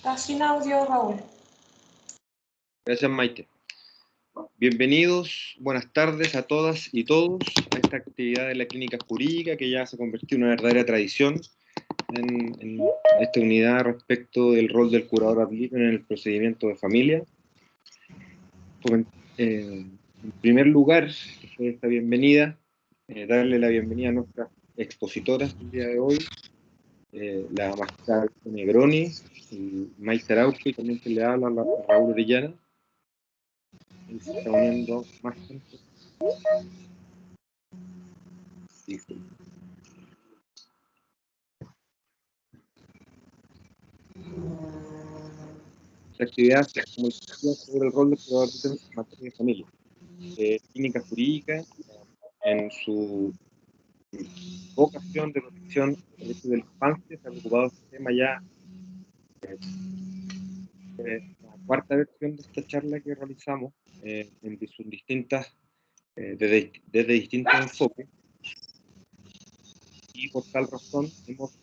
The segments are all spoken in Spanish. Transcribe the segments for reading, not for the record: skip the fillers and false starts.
Está sin audio, Raúl. Gracias, Maite. Bienvenidos, buenas tardes a todas y todos a esta actividad de la clínica jurídica que ya se convirtió en una verdadera tradición en esta unidad respecto del rol del curador ad litem en el procedimiento de familia. En primer lugar, después de esta bienvenida, darle la bienvenida a nuestras expositoras del día de hoy, la magistrada Negroni y Maite Araujo, y también se le habla a Raúl Orellana. Y se está uniendo más gente. Sí. La actividad se comunicación sobre el rol del curador en materia de familia. Clínica jurídica, en su vocación de protección del derecho de la infancia, se ha ocupado de este tema ya. La cuarta versión de esta charla que realizamos en sus distintas, desde distintos enfoques, y por tal razón hemos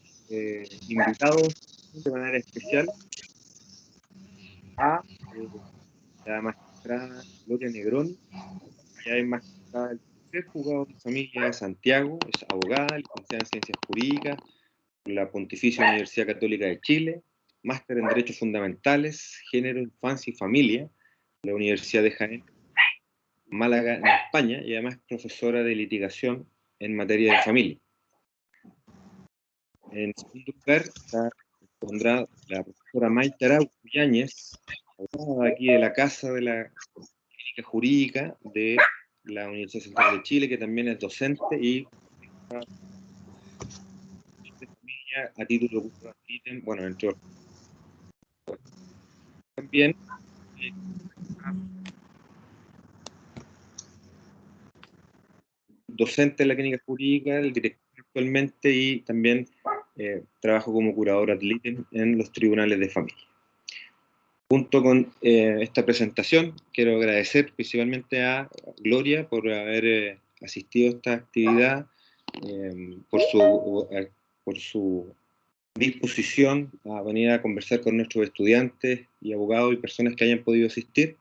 invitado de manera especial a la magistrada Gloria Negroni. Ella es magistrada del tercer juzgado de familia de Santiago, es abogada, licenciada en Ciencias Jurídicas por la Pontificia Universidad Católica de Chile, máster en Derechos Fundamentales, Género, Infancia y Familia, la Universidad de Jaén, Málaga, en España, y además profesora de litigación en materia de familia. En segundo lugar, pondrá la profesora Maite Araujo Yáñez, abogada aquí de la Casa de la Clínica Jurídica de la Universidad Central de Chile, que también es docente y de familia a título de curador ad litem, bueno, entre otros. También docente en la clínica jurídica, el director actualmente, y también trabajo como curador ad litem en los tribunales de familia. Junto con esta presentación, quiero agradecer principalmente a Gloria por haber asistido a esta actividad, por su disposición a venir a conversar con nuestros estudiantes y abogados y personas que hayan podido asistir.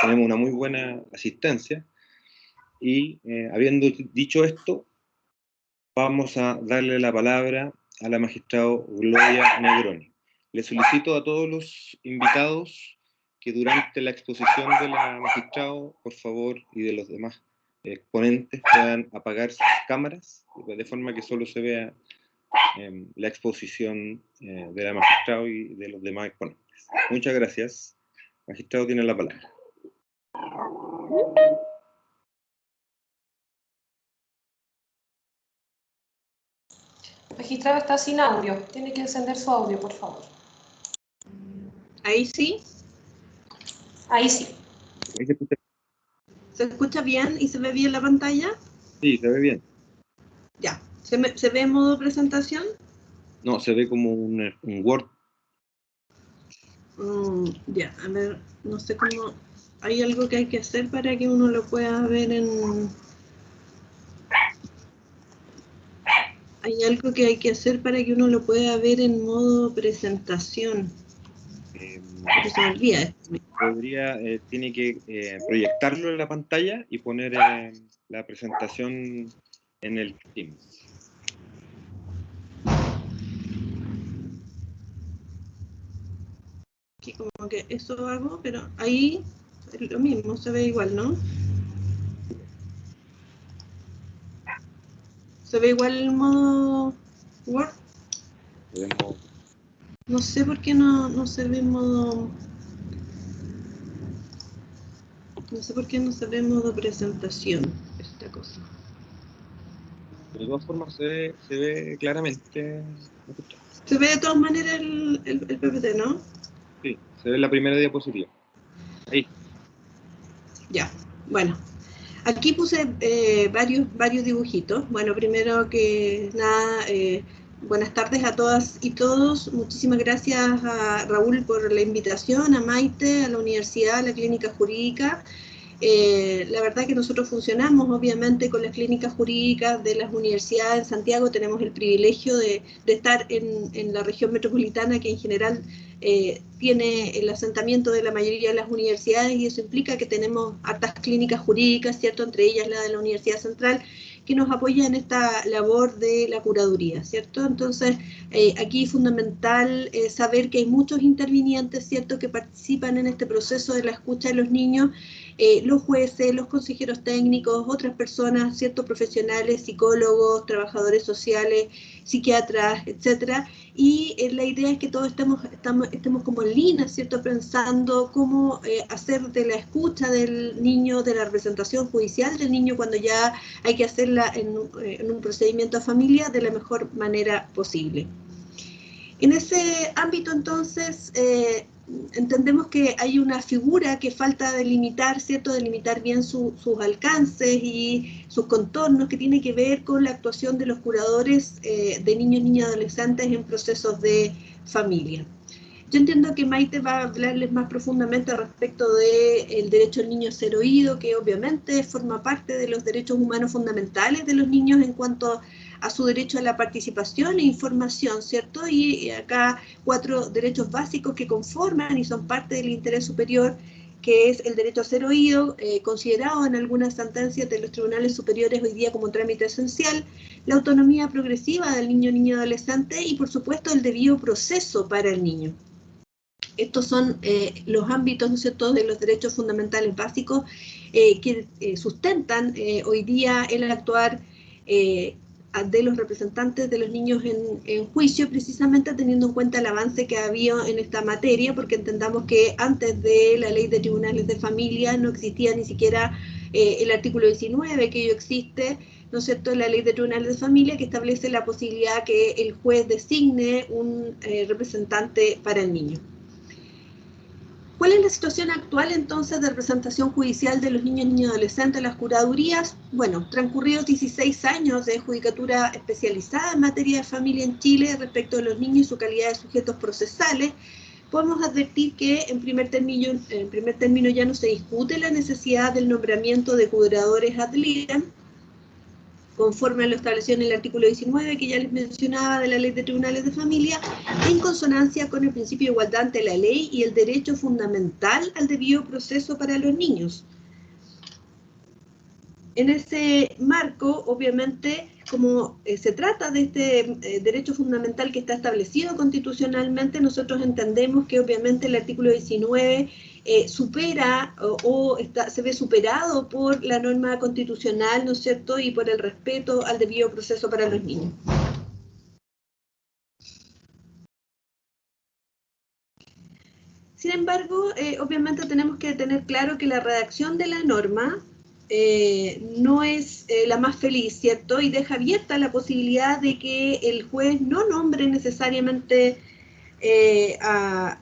Tenemos una muy buena asistencia. Y habiendo dicho esto, vamos a darle la palabra a la magistrada Gloria Negroni. Le solicito a todos los invitados que durante la exposición de la magistrada, por favor, y de los demás exponentes, puedan apagar sus cámaras, de forma que solo se vea la exposición de la magistrada y de los demás exponentes. Muchas gracias. Magistrado, tiene la palabra. Magistrado está sin audio. Tiene que encender su audio, por favor. ¿Ahí sí? Ahí sí. ¿Se escucha bien y se ve bien la pantalla? Sí, se ve bien. Ya. ¿Se ve en modo presentación? No, se ve como un Word. Ya, a ver, no sé cómo... ¿Hay algo que hay que hacer para que uno lo pueda ver en... ¿Hay algo que hay que hacer para que uno lo pueda ver en modo presentación? Porque se me olvida esto. Tiene que proyectarlo en la pantalla y poner la presentación en el Teams. Aquí como que eso hago, pero ahí es lo mismo, se ve igual, ¿no? ¿Se ve igual el modo Word? No sé por qué no se ve en modo... No sé por qué no se ve en modo presentación esta cosa. De todas formas se ve claramente. Se ve de todas maneras el PPT, ¿no? Sí, se ve la primera diapositiva. Ahí. Ya, bueno. Aquí puse varios dibujitos. Bueno, primero que nada, buenas tardes a todas y todos. Muchísimas gracias a Raúl por la invitación, a Maite, a la universidad, a la clínica jurídica. La verdad que nosotros funcionamos obviamente con las clínicas jurídicas de las universidades en Santiago, tenemos el privilegio de estar en la región metropolitana, que en general tiene el asentamiento de la mayoría de las universidades, y eso implica que tenemos hartas clínicas jurídicas, ¿cierto? Entre ellas la de la Universidad Central, que nos apoya en esta labor de la curaduría, ¿cierto? Entonces, aquí es fundamental saber que hay muchos intervinientes, ¿cierto?, que participan en este proceso de la escucha de los niños, los jueces, los consejeros técnicos, otras personas, ¿cierto?, profesionales, psicólogos, trabajadores sociales, psiquiatras, etcétera, y la idea es que todos estemos como en línea, ¿cierto?, pensando cómo hacer de la escucha del niño, de la representación judicial del niño cuando ya hay que hacerla en un procedimiento de familia de la mejor manera posible. En ese ámbito, entonces, entendemos que hay una figura que falta delimitar, ¿cierto?, delimitar bien sus alcances y sus contornos, que tiene que ver con la actuación de los curadores de niños, niñas y adolescentes en procesos de familia. Yo entiendo que Maite va a hablarles más profundamente respecto del derecho al niño a ser oído, que obviamente forma parte de los derechos humanos fundamentales de los niños en cuanto a su derecho a la participación e información, ¿cierto? Y acá 4 derechos básicos que conforman y son parte del interés superior, que es el derecho a ser oído, considerado en algunas sentencias de los tribunales superiores hoy día como trámite esencial, la autonomía progresiva del niño, niña y adolescente, y por supuesto el debido proceso para el niño. Estos son los ámbitos, ¿no es cierto?, de los derechos fundamentales básicos que sustentan hoy día el actuar de los representantes de los niños en juicio, precisamente teniendo en cuenta el avance que ha habido en esta materia, porque entendamos que antes de la ley de tribunales de familia no existía ni siquiera el artículo 19, que hoy existe, ¿no es cierto?, la ley de tribunales de familia, que establece la posibilidad que el juez designe un representante para el niño. ¿Cuál es la situación actual entonces de representación judicial de los niños, niñas y adolescentes, las curadurías? Bueno, transcurridos 16 años de judicatura especializada en materia de familia en Chile respecto de los niños y su calidad de sujetos procesales, podemos advertir que en primer término ya no se discute la necesidad del nombramiento de curadores ad litem, conforme a lo establecido en el artículo 19, que ya les mencionaba, de la Ley de Tribunales de Familia, en consonancia con el principio de igualdad ante la ley y el derecho fundamental al debido proceso para los niños. En ese marco, obviamente, como se trata de este derecho fundamental que está establecido constitucionalmente, nosotros entendemos que obviamente el artículo 19 supera se ve superado por la norma constitucional, ¿no es cierto?, y por el respeto al debido proceso para los niños. Sin embargo, obviamente tenemos que tener claro que la redacción de la norma no es la más feliz, ¿cierto? Y deja abierta la posibilidad de que el juez no nombre necesariamente a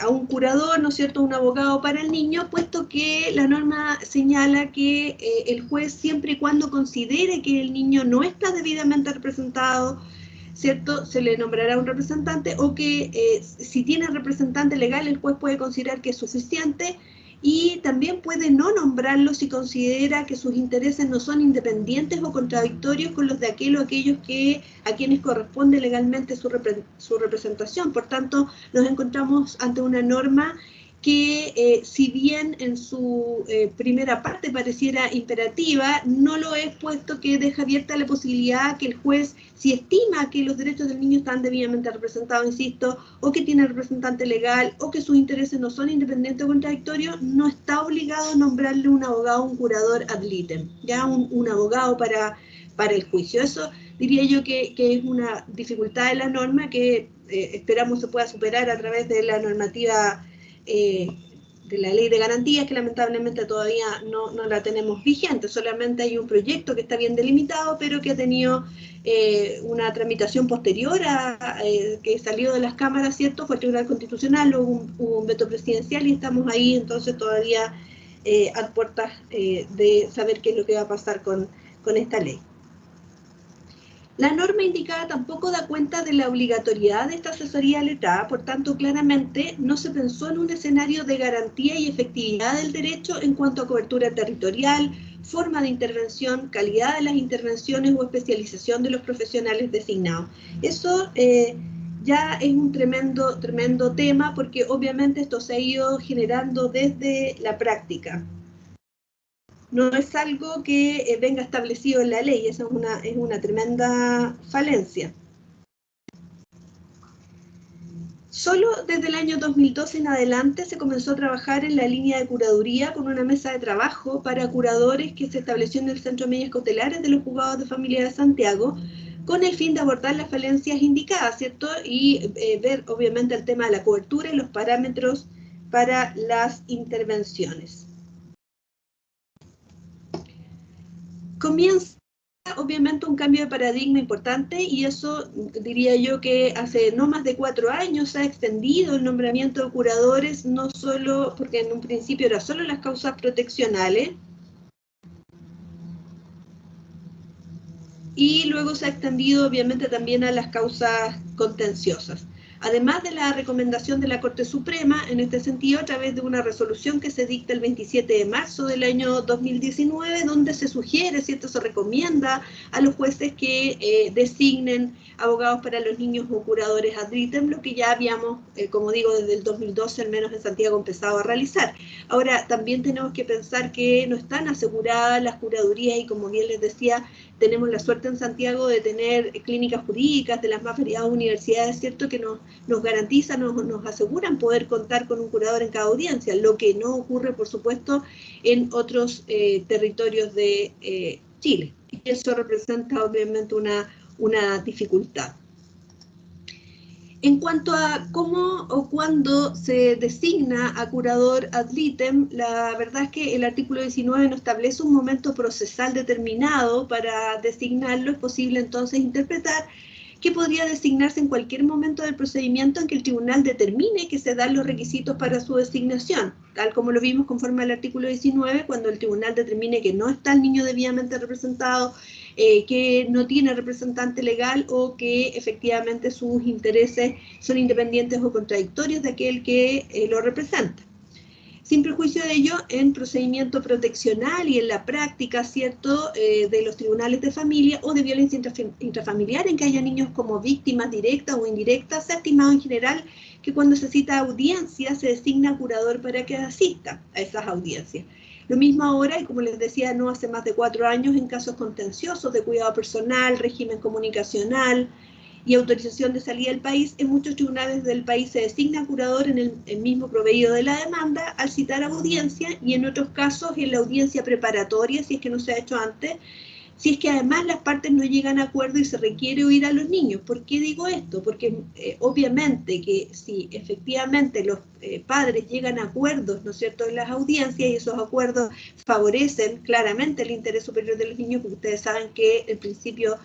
un curador, ¿no es cierto?, un abogado para el niño, puesto que la norma señala que el juez, siempre y cuando considere que el niño no está debidamente representado, ¿cierto?, se le nombrará un representante, o que si tiene representante legal, el juez puede considerar que es suficiente, y también puede no nombrarlo si considera que sus intereses no son independientes o contradictorios con los de aquellos a quienes corresponde legalmente su representación. Por tanto, nos encontramos ante una norma que si bien en su primera parte pareciera imperativa, no lo es, puesto que deja abierta la posibilidad que el juez, si estima que los derechos del niño están debidamente representados, insisto, o que tiene representante legal, o que sus intereses no son independientes o contradictorios, no está obligado a nombrarle un abogado, un curador ad litem, ya un abogado para el juicio. Eso diría yo que es una dificultad de la norma que esperamos se pueda superar a través de la normativa de la ley de garantías, que lamentablemente todavía no la tenemos vigente. Solamente hay un proyecto que está bien delimitado, pero que ha tenido una tramitación posterior que salió de las cámaras, ¿cierto? Fue el Tribunal Constitucional, hubo un veto presidencial, y estamos ahí entonces todavía a puertas de saber qué es lo que va a pasar con esta ley. La norma indicada tampoco da cuenta de la obligatoriedad de esta asesoría letrada, por tanto, claramente no se pensó en un escenario de garantía y efectividad del derecho en cuanto a cobertura territorial, forma de intervención, calidad de las intervenciones o especialización de los profesionales designados. Eso ya es un tremendo tema, porque obviamente esto se ha ido generando desde la práctica. No es algo que venga establecido en la ley, esa es una tremenda falencia. Solo desde el año 2012 en adelante se comenzó a trabajar en la línea de curaduría con una mesa de trabajo para curadores que se estableció en el Centro de Medidas Cautelares de los Juzgados de Familia de Santiago, con el fin de abordar las falencias indicadas, ¿cierto? Y ver obviamente el tema de la cobertura y los parámetros para las intervenciones. Comienza obviamente un cambio de paradigma importante, y eso diría yo que hace no más de 4 años se ha extendido el nombramiento de curadores, no solo porque en un principio era solo las causas proteccionales, y luego se ha extendido obviamente también a las causas contenciosas. Además de la recomendación de la Corte Suprema, en este sentido, a través de una resolución que se dicta el 27 de marzo del año 2019, donde se sugiere, ¿cierto?, se recomienda a los jueces que designen abogados para los niños o curadores ad litem, lo que ya habíamos, como digo, desde el 2012, al menos en Santiago, empezado a realizar. Ahora, también tenemos que pensar que no están aseguradas las curadurías, y como bien les decía, tenemos la suerte en Santiago de tener clínicas jurídicas de las más variadas universidades, ¿cierto?, que nos garantizan, nos aseguran poder contar con un curador en cada audiencia, lo que no ocurre, por supuesto, en otros territorios de Chile. Y eso representa, obviamente, una dificultad. En cuanto a cómo o cuándo se designa a curador ad litem, la verdad es que el artículo 19 no establece un momento procesal determinado para designarlo. Es posible entonces interpretar que podría designarse en cualquier momento del procedimiento en que el tribunal determine que se dan los requisitos para su designación, tal como lo vimos conforme al artículo 19, cuando el tribunal determine que no está el niño debidamente representado, que no tiene representante legal, o que efectivamente sus intereses son independientes o contradictorios de aquel que lo representa. Sin perjuicio de ello, en procedimiento proteccional y en la práctica, ¿cierto?, de los tribunales de familia o de violencia intrafamiliar, en que haya niños como víctimas directas o indirectas, se ha estimado en general que cuando se cita audiencia se designa curador para que asista a esas audiencias. Lo mismo ahora, y como les decía, no hace más de 4 años, en casos contenciosos de cuidado personal, régimen comunicacional y autorización de salida del país, en muchos tribunales del país se designa curador en el mismo proveído de la demanda al citar audiencia, y en otros casos en la audiencia preparatoria, si es que no se ha hecho antes, si es que además las partes no llegan a acuerdo y se requiere oír a los niños. ¿Por qué digo esto? Porque obviamente que si efectivamente los padres llegan a acuerdos, ¿no es cierto?, en las audiencias, y esos acuerdos favorecen claramente el interés superior de los niños, porque ustedes saben que el principio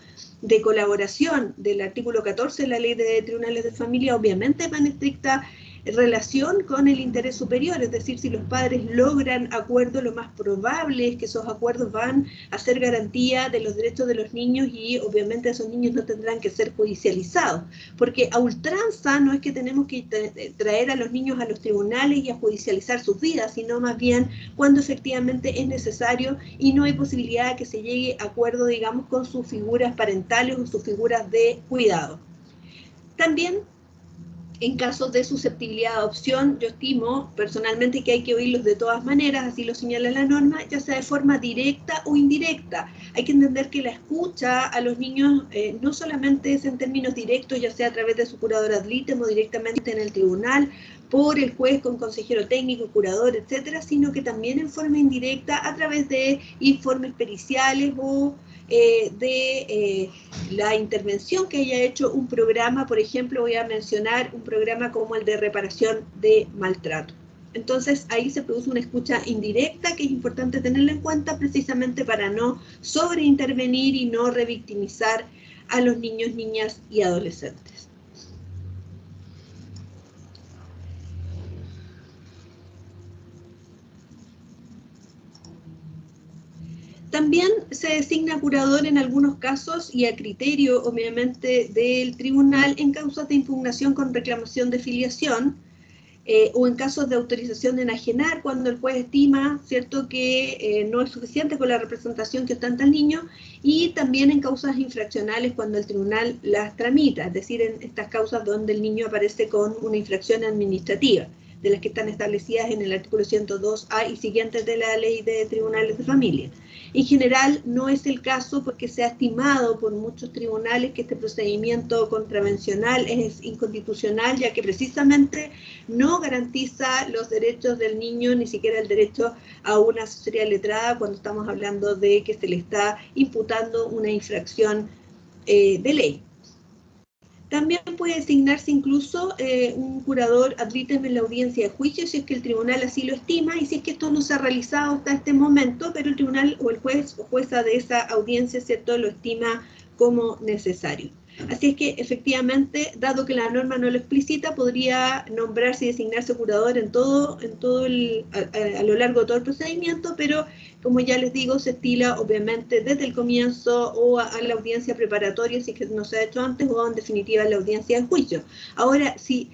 de colaboración del artículo 14 de la Ley de Tribunales de Familia obviamente va en estricta relación con el interés superior, es decir, si los padres logran acuerdos, lo más probable es que esos acuerdos van a ser garantía de los derechos de los niños, y obviamente esos niños no tendrán que ser judicializados, porque a ultranza no es que tenemos que traer a los niños a los tribunales y a judicializar sus vidas, sino más bien cuando efectivamente es necesario y no hay posibilidad de que se llegue a acuerdo, digamos, con sus figuras parentales o sus figuras de cuidado. También, en casos de susceptibilidad de adopción, yo estimo personalmente que hay que oírlos de todas maneras, así lo señala la norma, ya sea de forma directa o indirecta. Hay que entender que la escucha a los niños no solamente es en términos directos, ya sea a través de su curador ad litem o directamente en el tribunal, por el juez con consejero técnico, curador, etcétera, sino que también en forma indirecta a través de informes periciales o de la intervención que haya hecho un programa. Por ejemplo, voy a mencionar un programa como el de reparación de maltrato. Entonces ahí se produce una escucha indirecta que es importante tenerla en cuenta, precisamente para no sobreintervenir y no revictimizar a los niños, niñas y adolescentes. También se designa curador en algunos casos y a criterio, obviamente, del tribunal en causas de impugnación con reclamación de filiación, o en casos de autorización de enajenar, cuando el juez estima, ¿cierto?, que no es suficiente con la representación que ostenta el niño, y también en causas infraccionales cuando el tribunal las tramita, es decir, en estas causas donde el niño aparece con una infracción administrativa, de las que están establecidas en el artículo 102A y siguientes de la Ley de Tribunales de Familia. En general no es el caso porque se ha estimado por muchos tribunales que este procedimiento contravencional es inconstitucional, ya que precisamente no garantiza los derechos del niño, ni siquiera el derecho a una asesoría letrada, cuando estamos hablando de que se le está imputando una infracción de ley. También puede designarse incluso un curador ad litem en la audiencia de juicio si es que el tribunal así lo estima y si es que esto no se ha realizado hasta este momento, pero el tribunal o el juez o jueza de esa audiencia, ¿cierto?, lo estima como necesario. Así es que efectivamente, dado que la norma no lo explicita, podría nombrarse y designarse curador a lo largo de todo el procedimiento, pero como ya les digo, se estila obviamente desde el comienzo o a la audiencia preparatoria, si es que no se ha hecho antes, o en definitiva a la audiencia de juicio. Ahora, si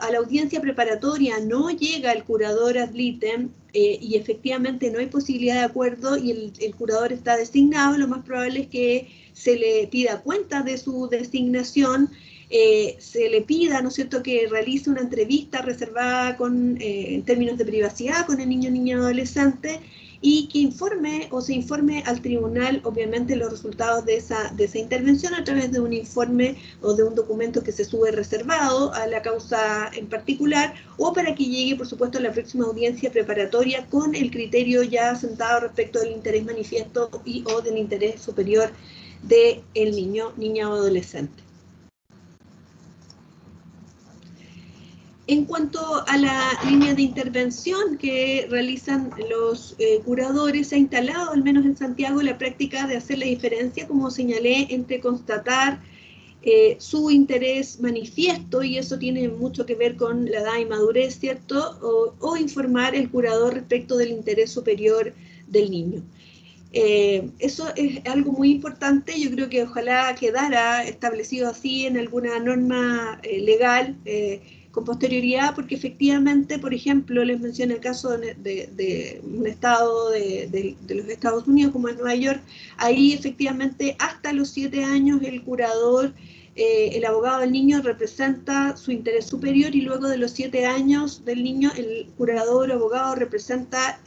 a la audiencia preparatoria no llega el curador ad litem y efectivamente no hay posibilidad de acuerdo y el curador está designado, lo más probable es que se le pida cuenta de su designación, se le pida, ¿no es cierto?, que realice una entrevista reservada en términos de privacidad con el niño o niña adolescente, y que informe o se informe al tribunal, obviamente, los resultados de esa intervención a través de un informe o de un documento que se sube reservado a la causa en particular, o para que llegue, por supuesto, a la próxima audiencia preparatoria con el criterio ya sentado respecto del interés manifiesto y o del interés superior del niño, niña o adolescente. En cuanto a la línea de intervención que realizan los curadores, se ha instalado, al menos en Santiago, la práctica de hacer la diferencia, como señalé, entre constatar su interés manifiesto, y eso tiene mucho que ver con la edad y madurez, ¿cierto?, o informar el curador respecto del interés superior del niño. Eso es algo muy importante, yo creo que ojalá quedara establecido así en alguna norma legal con posterioridad, porque efectivamente, por ejemplo, les mencioné el caso de un estado de los Estados Unidos, como en Nueva York. Ahí efectivamente hasta los 7 años el curador, el abogado del niño representa su interés superior, y luego de los 7 años del niño el curador o abogado representa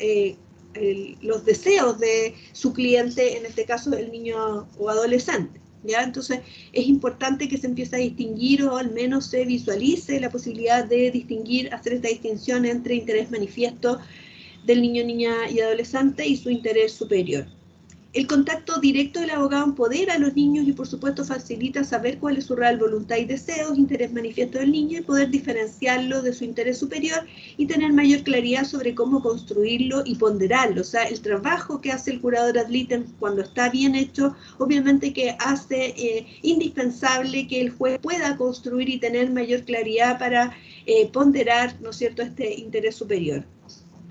los deseos de su cliente, en este caso el niño o adolescente, ¿ya? Entonces es importante que se empiece a distinguir, o al menos se visualice la posibilidad de distinguir, hacer esta distinción entre interés manifiesto del niño, niña y adolescente y su interés superior. El contacto directo del abogado empodera a los niños y, por supuesto, facilita saber cuál es su real voluntad y deseos, interés manifiesto del niño, y poder diferenciarlo de su interés superior y tener mayor claridad sobre cómo construirlo y ponderarlo. O sea, el trabajo que hace el curador ad litem, cuando está bien hecho, obviamente que hace indispensable que el juez pueda construir y tener mayor claridad para ponderar, ¿no es cierto?, este interés superior.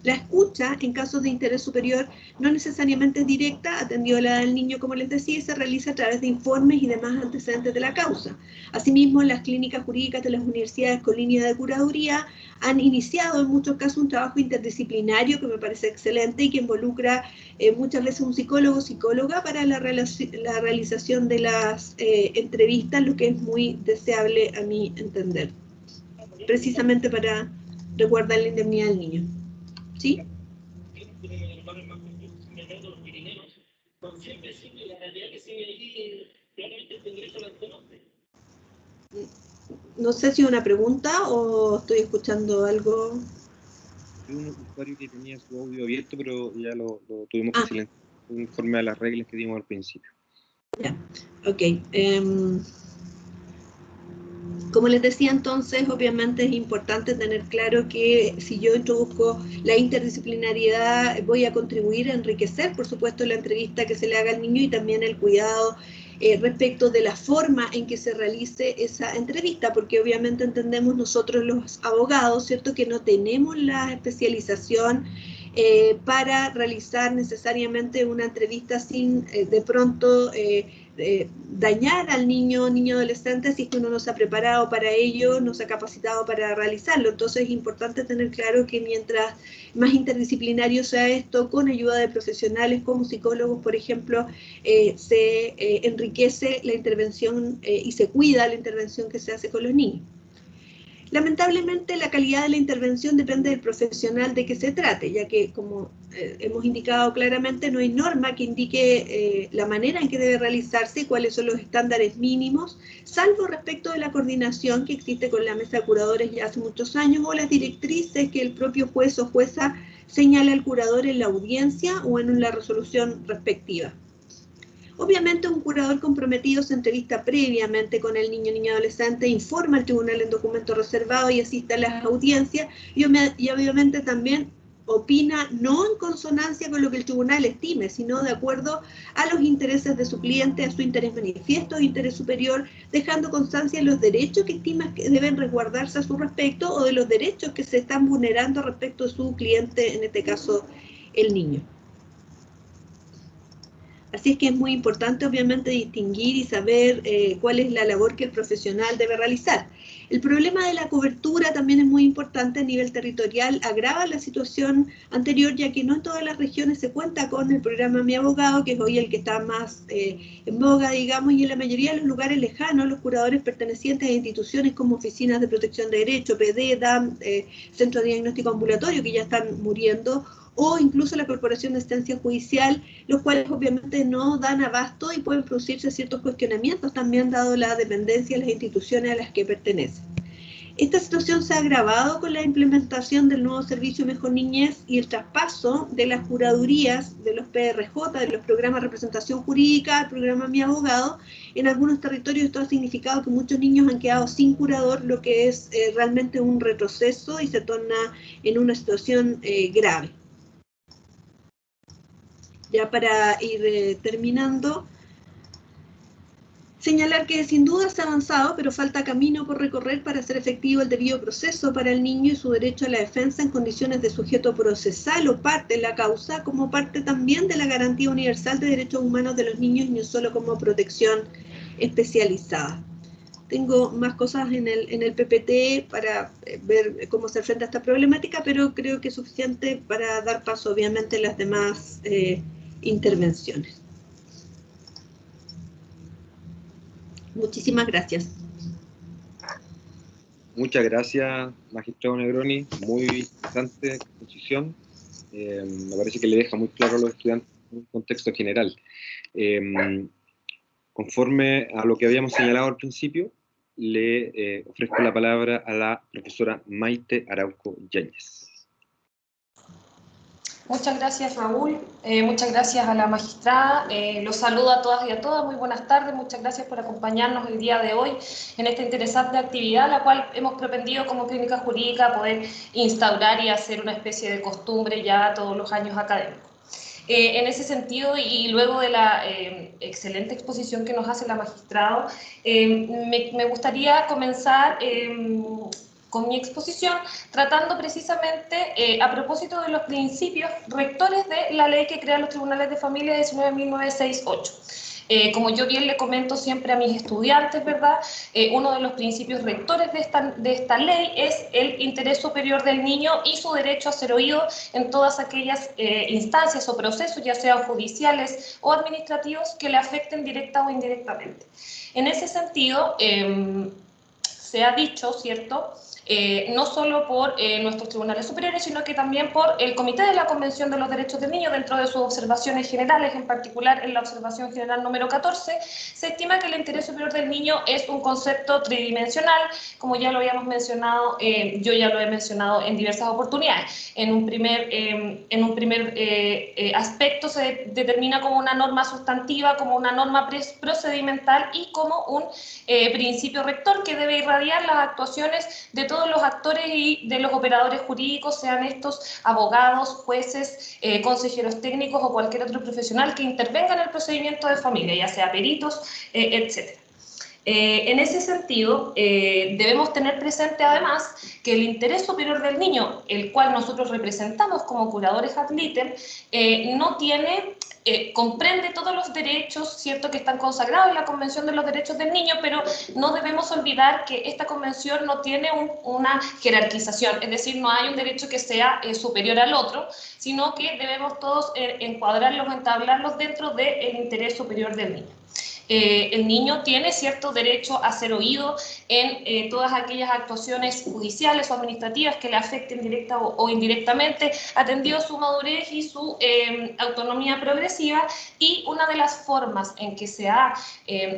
La escucha, en casos de interés superior, no necesariamente es directa, atendió a la edad del niño, como les decía, y se realiza a través de informes y demás antecedentes de la causa. Asimismo, las clínicas jurídicas de las universidades con línea de curaduría han iniciado en muchos casos un trabajo interdisciplinario que me parece excelente y que involucra muchas veces un psicólogo o psicóloga para la realización de las entrevistas, lo que es muy deseable a mi entender, precisamente para resguardar la indemnidad del niño. ¿Sí? No sé si es una pregunta o estoy escuchando algo. Hay un usuario que tenía su audio abierto, pero ya lo tuvimos que silenciar conforme a las reglas que dimos al principio. Ya, ok. Como les decía entonces, obviamente es importante tener claro que si yo introduzco la interdisciplinariedad, voy a contribuir a enriquecer, por supuesto, la entrevista que se le haga al niño y también el cuidado respecto de la forma en que se realice esa entrevista, porque obviamente entendemos nosotros los abogados, ¿cierto?, que no tenemos la especialización para realizar necesariamente una entrevista sin de pronto dañar al niño adolescente si es que uno no se ha preparado para ello, no se ha capacitado para realizarlo. Entonces es importante tener claro que mientras más interdisciplinario sea esto, con ayuda de profesionales como psicólogos, por ejemplo, se enriquece la intervención y se cuida la intervención que se hace con los niños. Lamentablemente, la calidad de la intervención depende del profesional de que se trate, ya que, como hemos indicado claramente, no hay norma que indique la manera en que debe realizarse y cuáles son los estándares mínimos, salvo respecto de la coordinación que existe con la mesa de curadores ya hace muchos años, o las directrices que el propio juez o jueza señala al curador en la audiencia o en la resolución respectiva. Obviamente un curador comprometido se entrevista previamente con el niño o niña adolescente, informa al tribunal en documento reservado y asiste a las audiencias y obviamente también opina no en consonancia con lo que el tribunal estime, sino de acuerdo a los intereses de su cliente, a su interés manifiesto, interés superior, dejando constancia de los derechos que estima que deben resguardarse a su respecto o de los derechos que se están vulnerando respecto a su cliente, en este caso el niño. Así es que es muy importante, obviamente, distinguir y saber cuál es la labor que el profesional debe realizar. El problema de la cobertura también es muy importante a nivel territorial, agrava la situación anterior, ya que no en todas las regiones se cuenta con el programa Mi Abogado, que es hoy el que está más en boga, digamos, y en la mayoría de los lugares lejanos, los curadores pertenecientes a instituciones como Oficinas de Protección de Derechos, PD, DAM, Centro de Diagnóstico Ambulatorio, que ya están muriendo, o incluso la Corporación de Asistencia Judicial, los cuales obviamente no dan abasto y pueden producirse ciertos cuestionamientos también dado la dependencia de las instituciones a las que pertenecen. Esta situación se ha agravado con la implementación del nuevo servicio Mejor Niñez y el traspaso de las curadurías de los PRJ, de los programas de representación jurídica, al programa Mi Abogado. En algunos territorios esto ha significado que muchos niños han quedado sin curador, lo que es realmente un retroceso y se torna en una situación grave. Ya para ir terminando, señalar que sin duda se ha avanzado, pero falta camino por recorrer para hacer efectivo el debido proceso para el niño y su derecho a la defensa en condiciones de sujeto procesal o parte en la causa, como parte también de la garantía universal de derechos humanos de los niños y no solo como protección especializada. Tengo más cosas en el PPT para ver cómo se enfrenta esta problemática, pero creo que es suficiente para dar paso, obviamente, a las demás intervenciones. Muchísimas gracias. Muchas gracias, magistrado Negroni. Muy interesante exposición. Me parece que le deja muy claro a los estudiantes un contexto general. Conforme a lo que habíamos señalado al principio, le ofrezco la palabra a la profesora Maite Arauco Yáñez. Muchas gracias, Raúl. Muchas gracias a la magistrada. Los saludo a todas y a todas. Muy buenas tardes. Muchas gracias por acompañarnos el día de hoy en esta interesante actividad, la cual hemos propendido como clínica jurídica a poder instaurar y hacer una especie de costumbre ya todos los años académicos. En ese sentido, y luego de la excelente exposición que nos hace la magistrada, me gustaría comenzar con mi exposición, tratando precisamente a propósito de los principios rectores de la ley que crea los tribunales de familia 19.968. Como yo bien le comento siempre a mis estudiantes, ¿verdad? Uno de los principios rectores de esta ley es el interés superior del niño y su derecho a ser oído en todas aquellas instancias o procesos, ya sean judiciales o administrativos, que le afecten directa o indirectamente. En ese sentido, se ha dicho, ¿cierto?, no solo por nuestros tribunales superiores, sino que también por el Comité de la Convención de los Derechos del Niño, dentro de sus observaciones generales, en particular en la observación general número 14, se estima que el interés superior del niño es un concepto tridimensional, como ya lo habíamos mencionado, yo ya lo he mencionado en diversas oportunidades. En un primer aspecto se determina como una norma sustantiva, como una norma procedimental y como un principio rector que debe irradiar las actuaciones de todos los actores y de los operadores jurídicos, sean estos abogados, jueces, consejeros técnicos o cualquier otro profesional que intervenga en el procedimiento de familia, ya sea peritos, etc. En ese sentido, debemos tener presente además que el interés superior del niño, el cual nosotros representamos como curadores ad litem, no tiene... comprende todos los derechos, ¿cierto?, que están consagrados en la Convención de los Derechos del Niño, pero no debemos olvidar que esta convención no tiene una jerarquización, es decir, no hay un derecho que sea superior al otro, sino que debemos todos encuadrarlos, entablarlos dentro del interés superior del niño. El niño tiene cierto derecho a ser oído en todas aquellas actuaciones judiciales o administrativas que le afecten directa o indirectamente, atendido su madurez y su autonomía progresiva, y una de las formas en que se ha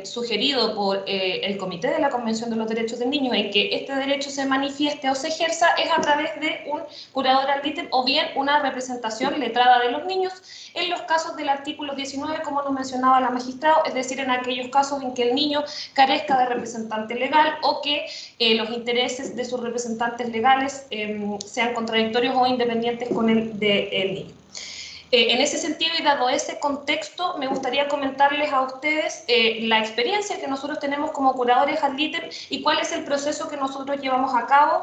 sugerido por el Comité de la Convención de los Derechos del Niño en que este derecho se manifieste o se ejerza es a través de un curador ad litem o bien una representación letrada de los niños en los casos del artículo 19, como nos mencionaba la magistrada, es decir, en aquellos casos en que el niño carezca de representante legal o que los intereses de sus representantes legales sean contradictorios o independientes con el del niño. En ese sentido y dado ese contexto, me gustaría comentarles a ustedes la experiencia que nosotros tenemos como curadores ad litem y cuál es el proceso que nosotros llevamos a cabo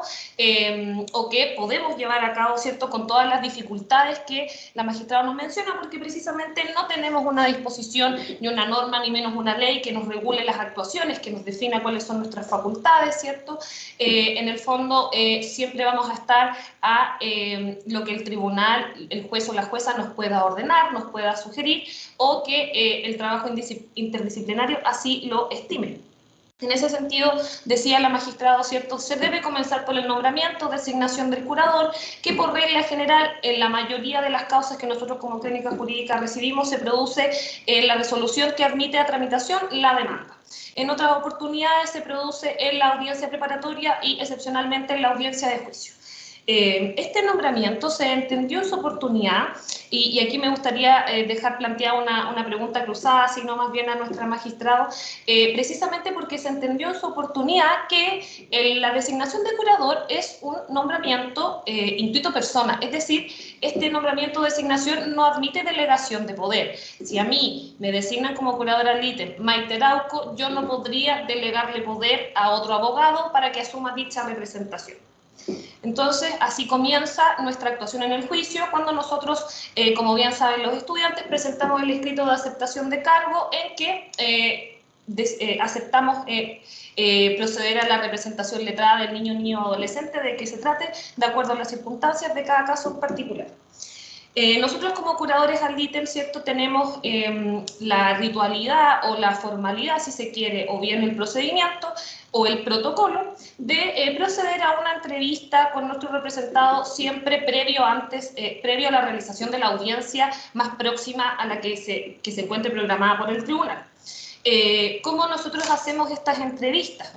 o que podemos llevar a cabo, ¿cierto?, con todas las dificultades que la magistrada nos menciona, porque precisamente no tenemos una disposición, ni una norma, ni menos una ley que nos regule las actuaciones, que nos defina cuáles son nuestras facultades, ¿cierto? En el fondo, siempre vamos a estar a lo que el tribunal, el juez o la jueza nos pueda ordenar, nos pueda sugerir, o que el trabajo interdisciplinario así lo estime. En ese sentido, decía la magistrada, ¿cierto?, se debe comenzar por el nombramiento, designación del curador, que por regla general, en la mayoría de las causas que nosotros como clínica jurídica recibimos, se produce la resolución que admite a tramitación la demanda. En otras oportunidades se produce en la audiencia preparatoria y excepcionalmente en la audiencia de juicio. Este nombramiento se entendió en su oportunidad, y aquí me gustaría dejar planteada una pregunta cruzada, sino más bien a nuestra magistrada, precisamente porque se entendió en su oportunidad que la designación de curador es un nombramiento intuito persona, es decir, este nombramiento o designación no admite delegación de poder. Si a mí me designan como curadora ad litem Maite Arauco, yo no podría delegarle poder a otro abogado para que asuma dicha representación. Entonces, así comienza nuestra actuación en el juicio, cuando nosotros, como bien saben los estudiantes, presentamos el escrito de aceptación de cargo en que aceptamos proceder a la representación letrada del niño o adolescente de que se trate, de acuerdo a las circunstancias de cada caso en particular. Nosotros como curadores ad litem, ¿cierto?, tenemos la ritualidad o la formalidad, si se quiere, o bien el procedimiento o el protocolo de proceder a una entrevista con nuestro representado siempre previo a la realización de la audiencia más próxima a la que se encuentre programada por el tribunal. ¿Cómo nosotros hacemos estas entrevistas?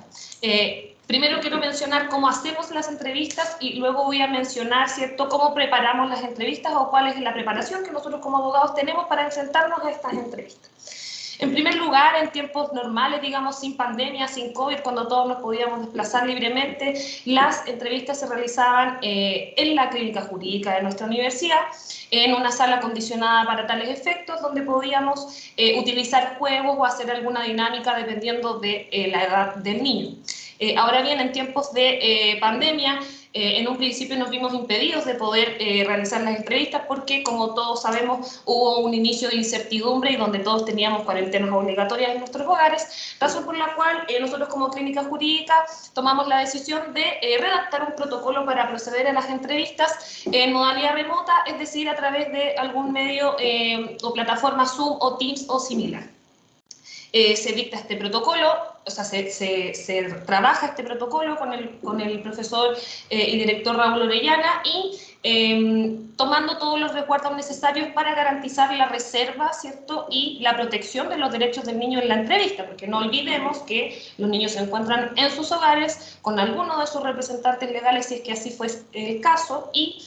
Primero quiero mencionar cómo hacemos las entrevistas y luego voy a mencionar, ¿cierto?, cómo preparamos las entrevistas o cuál es la preparación que nosotros como abogados tenemos para enfrentarnos a estas entrevistas. En primer lugar, en tiempos normales, digamos, sin pandemia, sin COVID, cuando todos nos podíamos desplazar libremente, las entrevistas se realizaban en la clínica jurídica de nuestra universidad, en una sala acondicionada para tales efectos, donde podíamos utilizar juegos o hacer alguna dinámica dependiendo de la edad del niño. Ahora bien, en tiempos de pandemia, en un principio nos vimos impedidos de poder realizar las entrevistas porque, como todos sabemos, hubo un inicio de incertidumbre y donde todos teníamos cuarentenas obligatorias en nuestros hogares, razón por la cual nosotros como clínica jurídica tomamos la decisión de redactar un protocolo para proceder a las entrevistas en modalidad remota, es decir, a través de algún medio o plataforma Zoom o Teams o similar. Se dicta este protocolo, o sea, se trabaja este protocolo con el profesor y director Raúl Orellana y tomando todos los resguardos necesarios para garantizar la reserva, ¿cierto?, y la protección de los derechos del niño en la entrevista, porque no olvidemos que los niños se encuentran en sus hogares con alguno de sus representantes legales, si es que así fue el caso, y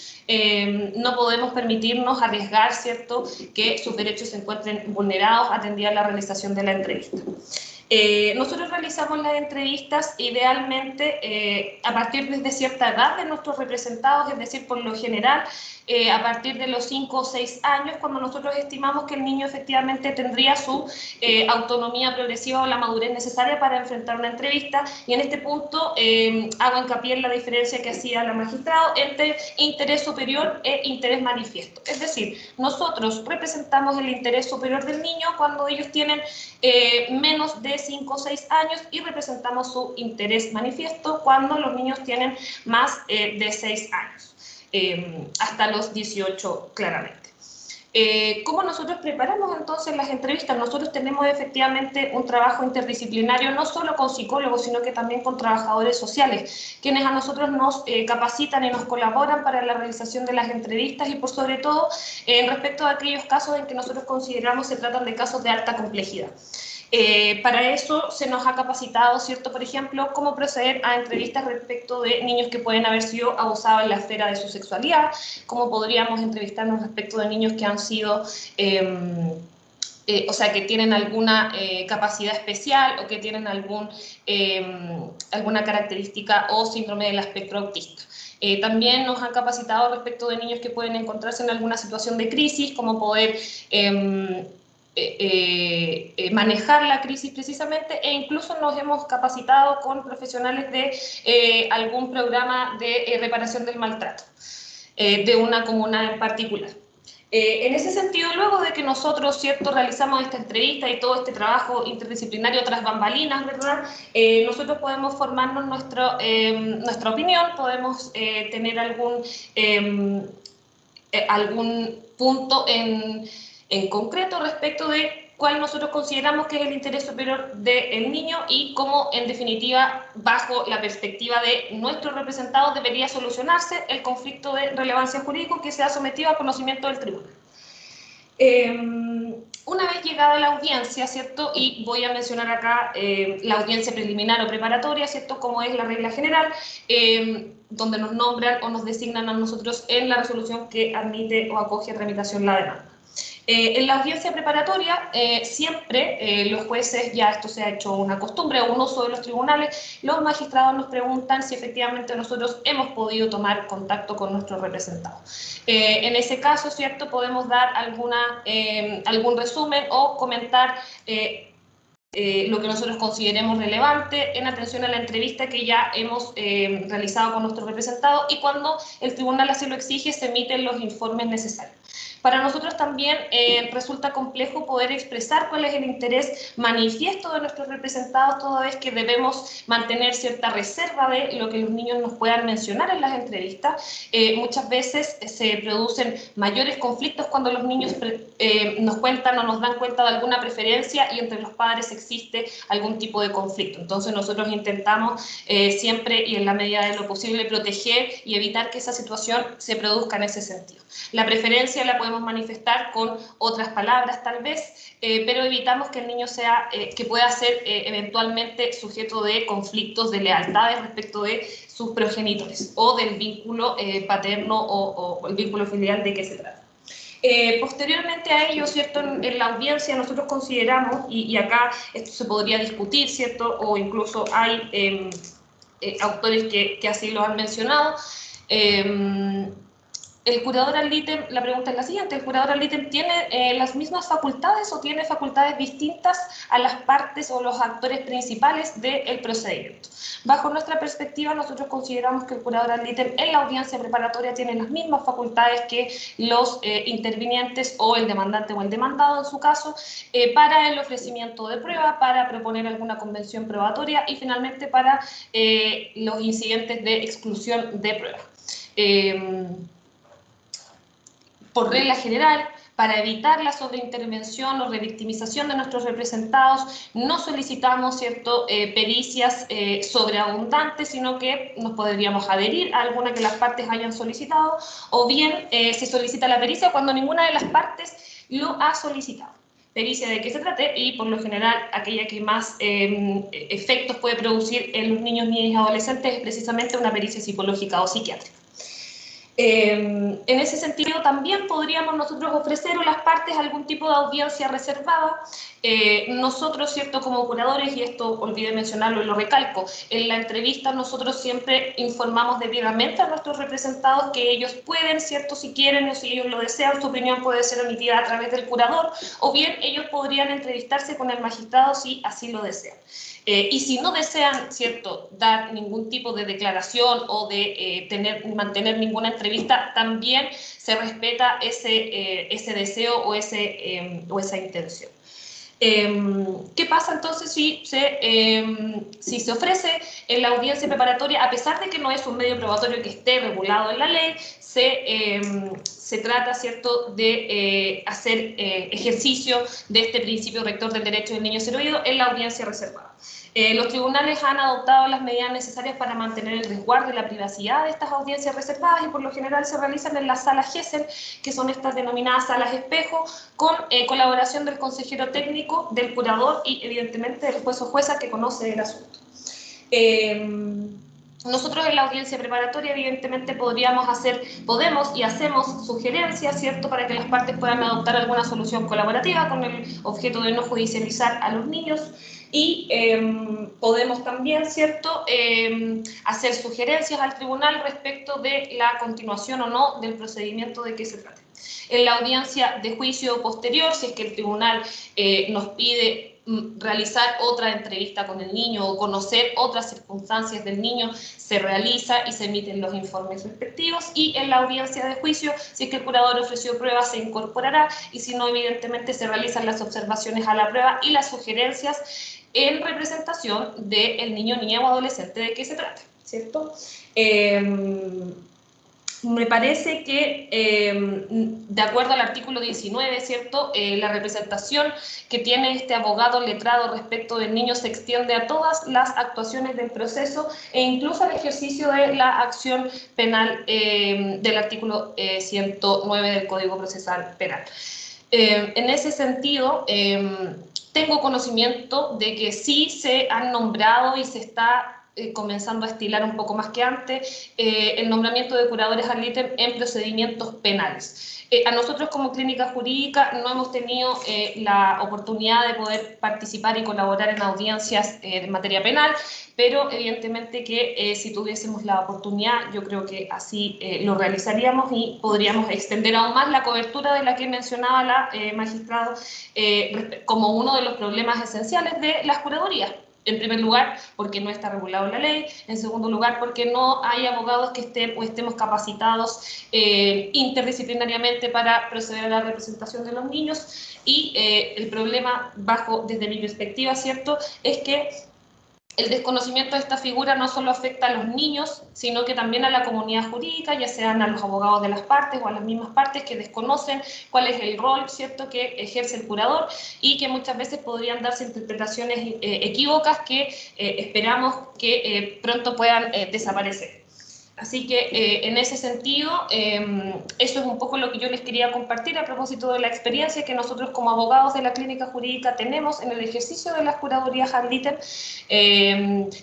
no podemos permitirnos arriesgar, ¿cierto?, que sus derechos se encuentren vulnerados atendida la realización de la entrevista. Nosotros realizamos las entrevistas idealmente a partir de cierta edad de nuestros representados, es decir, por lo general a partir de los 5 o 6 años, cuando nosotros estimamos que el niño efectivamente tendría su autonomía progresiva o la madurez necesaria para enfrentar una entrevista. Y en este punto hago hincapié en la diferencia que hacía la magistrado entre interés superior e interés manifiesto. Es decir, nosotros representamos el interés superior del niño cuando ellos tienen menos de 5 o 6 años y representamos su interés manifiesto cuando los niños tienen más de 6 años, hasta los 18 claramente. ¿Cómo nosotros preparamos entonces las entrevistas? Nosotros tenemos efectivamente un trabajo interdisciplinario, no solo con psicólogos, sino que también con trabajadores sociales, quienes a nosotros nos capacitan y nos colaboran para la realización de las entrevistas y por sobre todo respecto a aquellos casos en que nosotros consideramos se tratan de casos de alta complejidad. Para eso se nos ha capacitado, ¿cierto? Por ejemplo, cómo proceder a entrevistas respecto de niños que pueden haber sido abusados en la esfera de su sexualidad, cómo podríamos entrevistarnos respecto de niños que han sido, o sea, que tienen alguna capacidad especial o que tienen alguna característica o síndrome del espectro autista. También nos han capacitado respecto de niños que pueden encontrarse en alguna situación de crisis, cómo poder manejar la crisis precisamente, e incluso nos hemos capacitado con profesionales de algún programa de reparación del maltrato de una comuna en particular. En ese sentido, luego de que nosotros, ¿cierto?, realizamos esta entrevista y todo este trabajo interdisciplinario tras bambalinas, ¿verdad?, nosotros podemos formarnos nuestra opinión, podemos tener algún punto en concreto respecto de cuál nosotros consideramos que es el interés superior del niño y cómo, en definitiva, bajo la perspectiva de nuestros representados, debería solucionarse el conflicto de relevancia jurídica que se ha sometido al conocimiento del tribunal. Una vez llegada la audiencia, ¿cierto? Y voy a mencionar acá la audiencia preliminar o preparatoria, ¿cierto? Como es la regla general, donde nos nombran o nos designan a nosotros en la resolución que admite o acoge a tramitación la demanda. En la audiencia preparatoria, siempre los jueces, ya esto se ha hecho una costumbre o un uso de los tribunales, los magistrados nos preguntan si efectivamente nosotros hemos podido tomar contacto con nuestros representados. En ese caso, ¿cierto?, podemos dar algún resumen o comentar lo que nosotros consideremos relevante en atención a la entrevista que ya hemos realizado con nuestro representado, y cuando el tribunal así lo exige, se emiten los informes necesarios. Para nosotros también resulta complejo poder expresar cuál es el interés manifiesto de nuestros representados, toda vez que debemos mantener cierta reserva de lo que los niños nos puedan mencionar en las entrevistas. Muchas veces se producen mayores conflictos cuando los niños nos cuentan o nos dan cuenta de alguna preferencia y entre los padres existe algún tipo de conflicto. Entonces nosotros intentamos siempre y en la medida de lo posible proteger y evitar que esa situación se produzca en ese sentido. La preferencia la podemos manifestar con otras palabras tal vez, pero evitamos que el niño que pueda ser eventualmente sujeto de conflictos de lealtades respecto de sus progenitores o del vínculo paterno o el vínculo filial de que se trata. Posteriormente a ello, ¿cierto?, en la audiencia nosotros consideramos, y acá esto se podría discutir, ¿cierto?, o incluso hay autores que así lo han mencionado, el curador ad litem, la pregunta es la siguiente: ¿el curador ad litem tiene las mismas facultades o tiene facultades distintas a las partes o los actores principales del procedimiento? Bajo nuestra perspectiva, nosotros consideramos que el curador ad litem en la audiencia preparatoria tiene las mismas facultades que los intervinientes o el demandante o el demandado en su caso, para el ofrecimiento de prueba, para proponer alguna convención probatoria y finalmente para los incidentes de exclusión de prueba. Por regla general, para evitar la sobreintervención o revictimización de nuestros representados, no solicitamos, ¿cierto?, pericias sobreabundantes, sino que nos podríamos adherir a alguna que las partes hayan solicitado, o bien se solicita la pericia cuando ninguna de las partes lo ha solicitado. Pericia de qué se trate, y por lo general aquella que más efectos puede producir en los niños, niñas y adolescentes es precisamente una pericia psicológica o psiquiátrica. En ese sentido, también podríamos nosotros ofrecer a las partes algún tipo de audiencia reservada. Nosotros, ¿cierto?, como curadores, y esto olvidé mencionarlo y lo recalco, en la entrevista nosotros siempre informamos debidamente a nuestros representados que ellos pueden, ¿cierto?, si quieren o si ellos lo desean, su opinión puede ser emitida a través del curador, o bien ellos podrían entrevistarse con el magistrado si así lo desean. Y si no desean, ¿cierto?, dar ningún tipo de declaración o de mantener ninguna entrevista, también se respeta ese deseo o esa intención. ¿Qué pasa entonces si se ofrece en la audiencia preparatoria, a pesar de que no es un medio probatorio que esté regulado en la ley, se trata, ¿cierto?, de hacer ejercicio de este principio rector del derecho del niño a ser oído en la audiencia reservada? Los tribunales han adoptado las medidas necesarias para mantener el resguardo y la privacidad de estas audiencias reservadas, y por lo general se realizan en las salas GESEL, que son estas denominadas salas espejo, con colaboración del consejero técnico, del curador y evidentemente del juez o jueza que conoce el asunto. Nosotros en la audiencia preparatoria evidentemente podemos y hacemos sugerencias, ¿cierto?, para que las partes puedan adoptar alguna solución colaborativa con el objeto de no judicializar a los niños, y podemos también, ¿cierto?, hacer sugerencias al tribunal respecto de la continuación o no del procedimiento de que se trate. En la audiencia de juicio posterior, si es que el tribunal nos pide realizar otra entrevista con el niño o conocer otras circunstancias del niño, se realiza y se emiten los informes respectivos, y en la audiencia de juicio, si es que el curador ofreció pruebas, se incorporará, y si no, evidentemente se realizan las observaciones a la prueba y las sugerencias en representación del niño, niña o adolescente de que se trate, ¿cierto? Me parece que, de acuerdo al artículo 19, ¿cierto?, la representación que tiene este abogado letrado respecto del niño se extiende a todas las actuaciones del proceso e incluso al ejercicio de la acción penal del artículo 109 del Código Procesal Penal. En ese sentido, tengo conocimiento de que sí se han nombrado y se está comenzando a estilar un poco más que antes el nombramiento de curadores ad litem en procedimientos penales. A nosotros como clínica jurídica no hemos tenido la oportunidad de poder participar y colaborar en audiencias en materia penal, pero evidentemente que si tuviésemos la oportunidad, yo creo que así lo realizaríamos y podríamos extender aún más la cobertura de la que mencionaba la magistrada como uno de los problemas esenciales de las curadurías. En primer lugar, porque no está regulado en la ley. En segundo lugar, porque no hay abogados que estén o estemos capacitados interdisciplinariamente para proceder a la representación de los niños. Y el problema, desde mi perspectiva, ¿cierto?, es que el desconocimiento de esta figura no solo afecta a los niños, sino que también a la comunidad jurídica, ya sean a los abogados de las partes o a las mismas partes que desconocen cuál es el rol, ¿cierto?, que ejerce el curador, y que muchas veces podrían darse interpretaciones equívocas que esperamos que pronto puedan desaparecer. Así que en ese sentido, eso es un poco lo que yo les quería compartir a propósito de la experiencia que nosotros como abogados de la clínica jurídica tenemos en el ejercicio de las curadurías ad litem,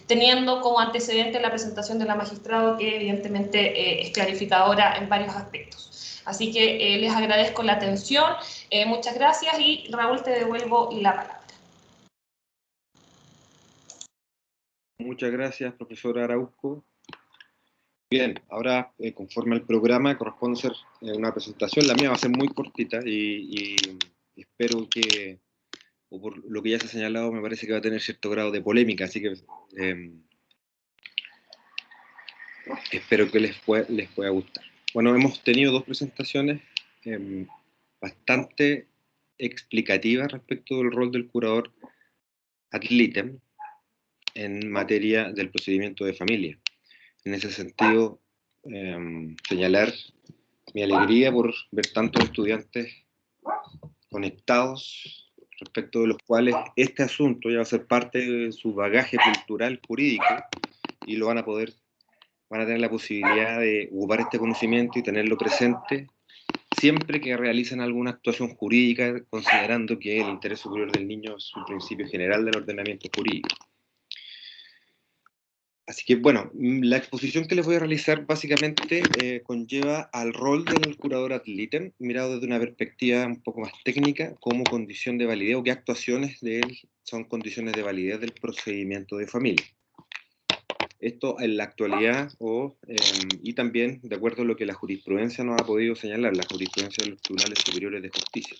teniendo como antecedente la presentación de la magistrada, que evidentemente es clarificadora en varios aspectos. Así que les agradezco la atención, muchas gracias, y Raúl, te devuelvo la palabra. Muchas gracias, profesora Araujo. Bien, ahora conforme al programa corresponde hacer una presentación. La mía va a ser muy cortita y espero que, o por lo que ya se ha señalado, me parece que va a tener cierto grado de polémica, así que espero que les pueda gustar. Bueno, hemos tenido dos presentaciones bastante explicativas respecto del rol del curador ad litem en materia del procedimiento de familia. En ese sentido, señalar mi alegría por ver tantos estudiantes conectados, respecto de los cuales este asunto ya va a ser parte de su bagaje cultural jurídico, y lo van a tener la posibilidad de ocupar este conocimiento y tenerlo presente siempre que realicen alguna actuación jurídica, considerando que el interés superior del niño es un principio general del ordenamiento jurídico. Así que, bueno, la exposición que les voy a realizar básicamente conlleva al rol del curador ad litem, mirado desde una perspectiva un poco más técnica, como condición de validez, o qué actuaciones de él son condiciones de validez del procedimiento de familia. Esto en la actualidad, y también de acuerdo a lo que la jurisprudencia nos ha podido señalar, la jurisprudencia de los tribunales superiores de justicia.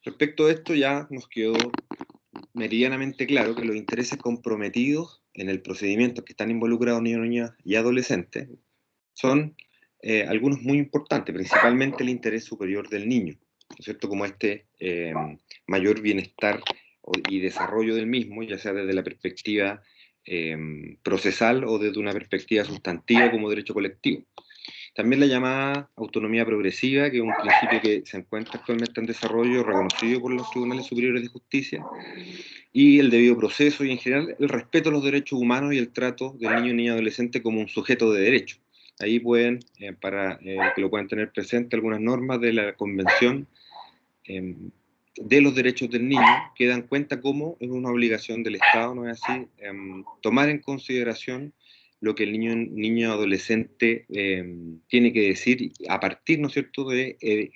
Respecto a esto ya nos quedó meridianamente claro que los intereses comprometidos en el procedimiento que están involucrados niños, niñas y adolescentes son algunos muy importantes, principalmente el interés superior del niño, ¿no es cierto? Como mayor bienestar y desarrollo del mismo, ya sea desde la perspectiva procesal o desde una perspectiva sustantiva como derecho colectivo. También la llamada autonomía progresiva, que es un principio que se encuentra actualmente en desarrollo, reconocido por los tribunales superiores de justicia, y el debido proceso, y en general el respeto a los derechos humanos y el trato del niño, niña y adolescente como un sujeto de derecho. Ahí pueden, para que lo puedan tener presente, algunas normas de la Convención de los Derechos del Niño, que dan cuenta cómo es una obligación del Estado, ¿no es así?, tomar en consideración lo que el niño adolescente tiene que decir a partir, ¿no es cierto?, de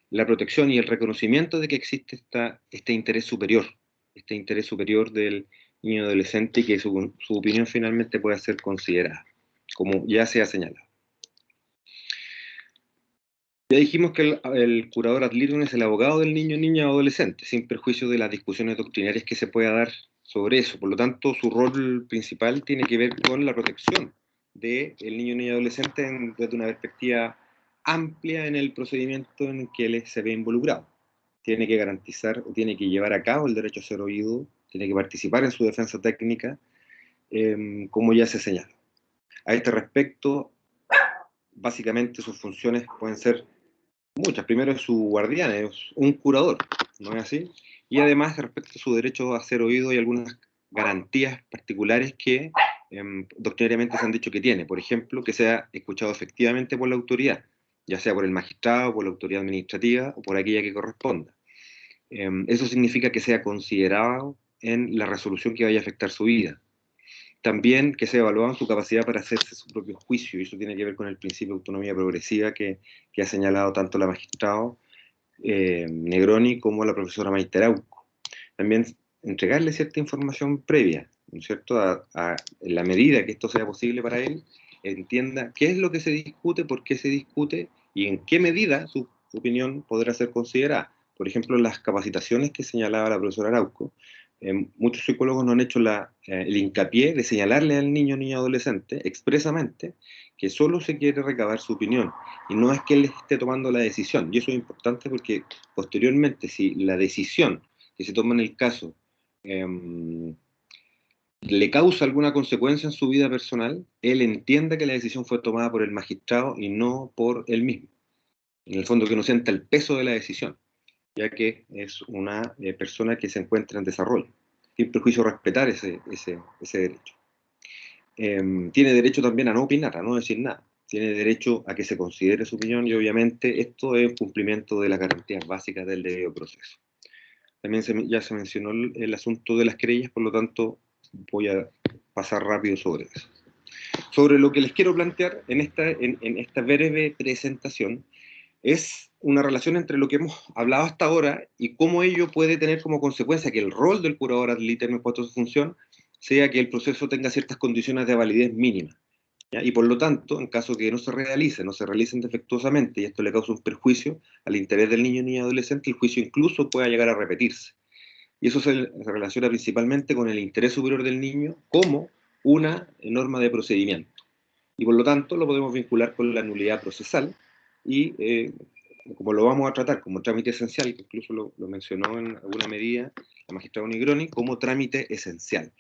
la protección y el reconocimiento de que existe este interés superior del niño adolescente, y que su opinión finalmente pueda ser considerada, como ya se ha señalado. Ya dijimos que el curador ad litem es el abogado del niño, niña o adolescente, sin perjuicio de las discusiones doctrinarias que se pueda dar sobre eso. Por lo tanto, su rol principal tiene que ver con la protección del niño, niña y adolescente desde una perspectiva amplia en el procedimiento en el que él se ve involucrado. Tiene que garantizar o tiene que llevar a cabo el derecho a ser oído, tiene que participar en su defensa técnica, como ya se señala. A este respecto, básicamente sus funciones pueden ser muchas. Primero, es su guardián, es un curador, ¿no es así? Y además, respecto a su derecho a ser oído, hay algunas garantías particulares que doctrinariamente se han dicho que tiene. Por ejemplo, que sea escuchado efectivamente por la autoridad, ya sea por el magistrado, por la autoridad administrativa o por aquella que corresponda. Eso significa que sea considerado en la resolución que vaya a afectar su vida. También que se evaluaban su capacidad para hacerse su propio juicio, y eso tiene que ver con el principio de autonomía progresiva que ha señalado tanto la magistrado Negroni como la profesora Maite Arauco. También entregarle cierta información previa, ¿no es cierto?, en la medida que esto sea posible para él, entienda qué es lo que se discute, por qué se discute y en qué medida su opinión podrá ser considerada. Por ejemplo, las capacitaciones que señalaba la profesora Arauco, muchos psicólogos no han hecho el hincapié de señalarle al niño, niña, adolescente expresamente que solo se quiere recabar su opinión y no es que él esté tomando la decisión. Y eso es importante porque posteriormente, si la decisión que se toma en el caso le causa alguna consecuencia en su vida personal, él entienda que la decisión fue tomada por el magistrado y no por él mismo. En el fondo, que no sienta el peso de la decisión, ya que es una persona que se encuentra en desarrollo. Sin perjuicio, respetar ese derecho. Tiene derecho también a no opinar, a no decir nada. Tiene derecho a que se considere su opinión, y obviamente esto es cumplimiento de las garantías básicas del debido proceso. También ya se mencionó el asunto de las querellas, por lo tanto voy a pasar rápido sobre eso. Sobre lo que les quiero plantear en esta breve presentación es una relación entre lo que hemos hablado hasta ahora y cómo ello puede tener como consecuencia que el rol del curador ad litem puesto a su función sea que el proceso tenga ciertas condiciones de validez mínimas, ¿ya? Y por lo tanto, en caso que no se realicen defectuosamente, y esto le causa un perjuicio al interés del niño, niña, adolescente, el juicio incluso pueda llegar a repetirse. Y eso se relaciona principalmente con el interés superior del niño como una norma de procedimiento. Y por lo tanto lo podemos vincular con la nulidad procesal, y como lo vamos a tratar como trámite esencial, que incluso lo mencionó en alguna medida la magistrada Negroni, como trámite esencial.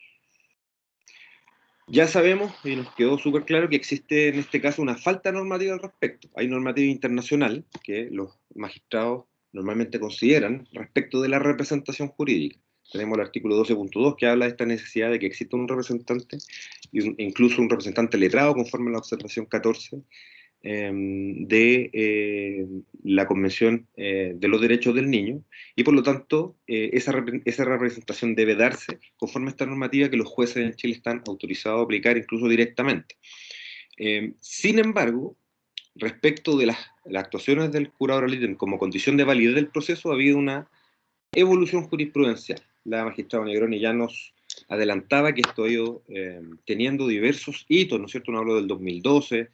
Ya sabemos, y nos quedó súper claro, que existe en este caso una falta normativa al respecto. Hay normativa internacional que los magistrados normalmente consideran respecto de la representación jurídica. Tenemos el artículo 12.2 que habla de esta necesidad de que exista un representante, incluso un representante letrado conforme a la observación 14 de la Convención de los Derechos del Niño, y por lo tanto esa representación debe darse conforme a esta normativa que los jueces en Chile están autorizados a aplicar incluso directamente. Sin embargo, respecto de las actuaciones del curador ad litem como condición de validez del proceso, ha habido una evolución jurisprudencial. La magistrada Negroni ya nos adelantaba que esto ha ido teniendo diversos hitos, ¿no es cierto? Nos habló del 2012,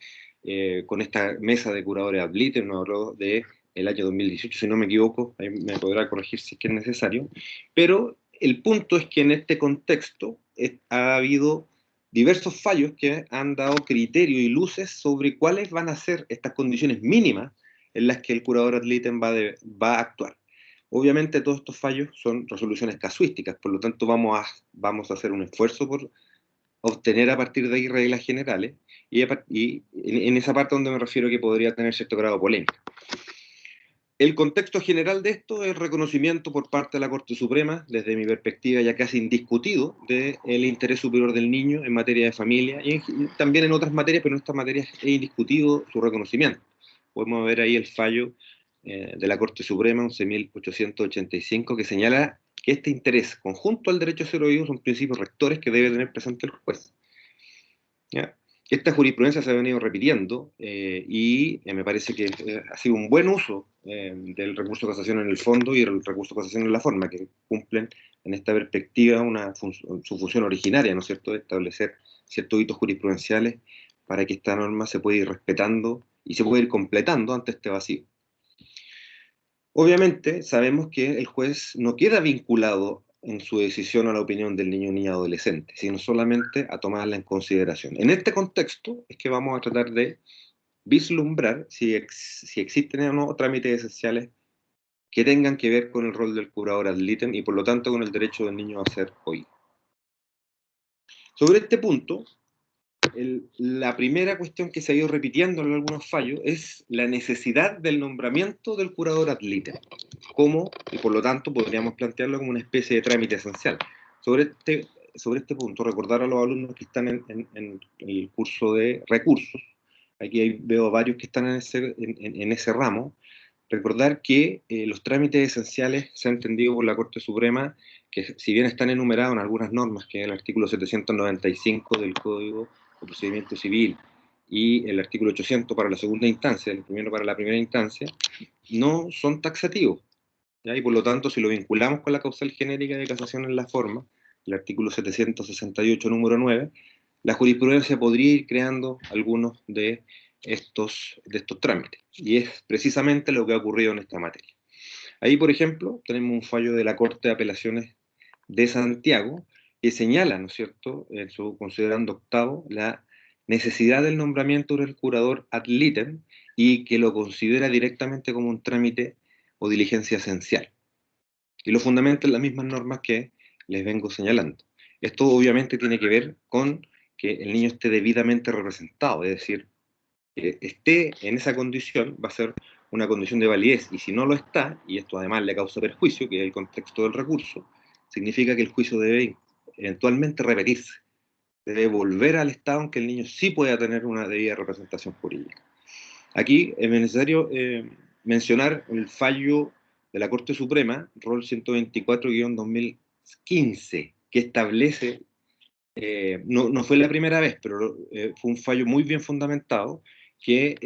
con esta mesa de curadores ad litem, nos habló del año 2018, si no me equivoco, ahí me podrá corregir si es que es necesario, pero el punto es que en este contexto ha habido diversos fallos que han dado criterio y luces sobre cuáles van a ser estas condiciones mínimas en las que el curador ad litem va a actuar. Obviamente todos estos fallos son resoluciones casuísticas, por lo tanto vamos a hacer un esfuerzo por obtener a partir de ahí reglas generales, y en esa parte donde me refiero que podría tener cierto grado de polémica. El contexto general de esto es el reconocimiento por parte de la Corte Suprema, desde mi perspectiva ya casi indiscutido, del interés superior del niño en materia de familia, y también en otras materias, pero en estas materias es indiscutido su reconocimiento. Podemos ver ahí el fallo de la Corte Suprema 11.885, que señala que este interés conjunto al derecho a ser oído son principios rectores que debe tener presente el juez. ¿Ya? Esta jurisprudencia se ha venido repitiendo y me parece que ha sido un buen uso del recurso de casación en el fondo y el recurso de casación en la forma, que cumplen en esta perspectiva su función originaria, ¿no es cierto?, de establecer ciertos hitos jurisprudenciales para que esta norma se pueda ir respetando y se pueda ir completando ante este vacío. Obviamente sabemos que el juez no queda vinculado en su decisión a la opinión del niño o niña adolescente, sino solamente a tomarla en consideración. En este contexto es que vamos a tratar de vislumbrar si existen o no trámites esenciales que tengan que ver con el rol del curador ad litem y por lo tanto con el derecho del niño a ser oído. Sobre este punto, la primera cuestión que se ha ido repitiendo en algunos fallos es la necesidad del nombramiento del curador ad litem, y por lo tanto podríamos plantearlo como una especie de trámite esencial. Sobre este punto, recordar a los alumnos que están en el curso de recursos, aquí veo varios que están en ese ramo, recordar que los trámites esenciales se han entendido por la Corte Suprema, que si bien están enumerados en algunas normas, que es el artículo 795 del Código de Procedimiento Civil y el artículo 800 para la segunda instancia, el primero para la primera instancia, no son taxativos. ¿Ya? Y por lo tanto, si lo vinculamos con la causal genérica de casación en la forma, el artículo 768, número 9, la jurisprudencia podría ir creando algunos de estos trámites. Y es precisamente lo que ha ocurrido en esta materia. Ahí, por ejemplo, tenemos un fallo de la Corte de Apelaciones de Santiago que señala, ¿no es cierto?, en su considerando octavo, la necesidad del nombramiento del curador ad litem y que lo considera directamente como un trámite o diligencia esencial. Y lo fundamenta en las mismas normas que les vengo señalando. Esto obviamente tiene que ver con que el niño esté debidamente representado, es decir, que esté en esa condición va a ser una condición de validez, y si no lo está, y esto además le causa perjuicio, que es el contexto del recurso, significa que el juicio debe eventualmente repetirse, debe volver al estado en que el niño sí pueda tener una debida representación jurídica. Aquí es necesario mencionar el fallo de la Corte Suprema, rol 124-2015, que establece, no fue la primera vez, pero fue un fallo muy bien fundamentado, que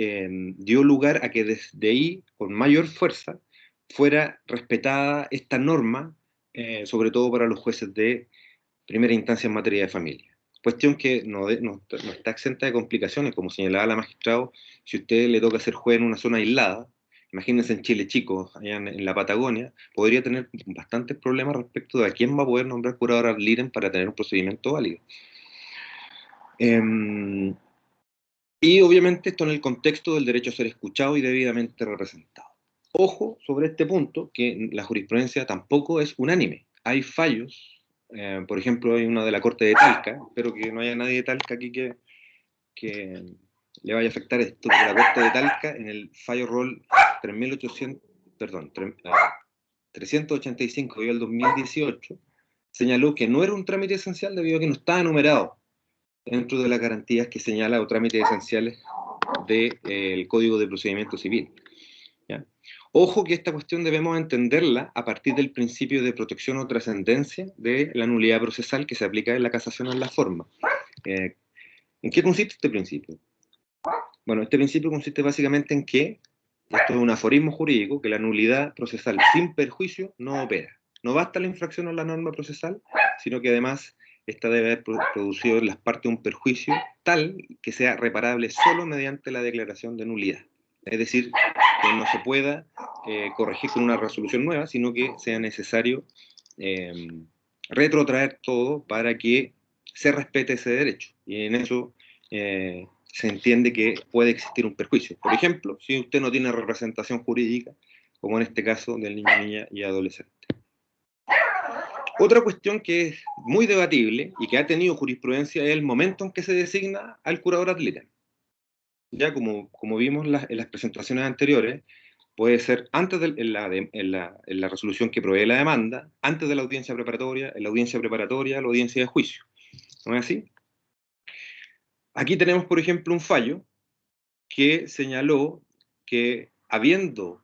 dio lugar a que desde ahí, con mayor fuerza, fuera respetada esta norma, sobre todo para los jueces de primera instancia en materia de familia. Cuestión que no está exenta de complicaciones, como señalaba la magistrada. Si a usted le toca ser juez en una zona aislada, imagínense en Chile Chico, allá en la Patagonia, podría tener bastantes problemas respecto de a quién va a poder nombrar curador ad litem para tener un procedimiento válido. Y obviamente esto en el contexto del derecho a ser escuchado y debidamente representado. Ojo sobre este punto, que la jurisprudencia tampoco es unánime. Hay fallos. Por ejemplo, hay una de la Corte de Talca, espero que no haya nadie de Talca aquí que le vaya a afectar esto, de la Corte de Talca, en el fallo rol 385 del 2018, señaló que no era un trámite esencial debido a que no estaba enumerado dentro de las garantías que señala o trámites esenciales del Código de Procedimiento Civil. ¿Ya? Ojo que esta cuestión debemos entenderla a partir del principio de protección o trascendencia de la nulidad procesal que se aplica en la casación en la forma. ¿En qué consiste este principio? Bueno, este principio consiste básicamente en que, esto es un aforismo jurídico, que la nulidad procesal sin perjuicio no opera. No basta la infracción a la norma procesal, sino que además esta debe haber producido en las partes un perjuicio tal que sea reparable solo mediante la declaración de nulidad. Es decir, que no se pueda corregir con una resolución nueva, sino que sea necesario retrotraer todo para que se respete ese derecho. Y en eso se entiende que puede existir un perjuicio. Por ejemplo, si usted no tiene representación jurídica, como en este caso del niño, niña y adolescente. Otra cuestión que es muy debatible y que ha tenido jurisprudencia es el momento en que se designa al curador ad litem. Ya como vimos en las presentaciones anteriores, puede ser antes en la resolución que provee la demanda, antes de la audiencia preparatoria, en la audiencia preparatoria, la audiencia de juicio. ¿No es así? Aquí tenemos, por ejemplo, un fallo que señaló que habiendo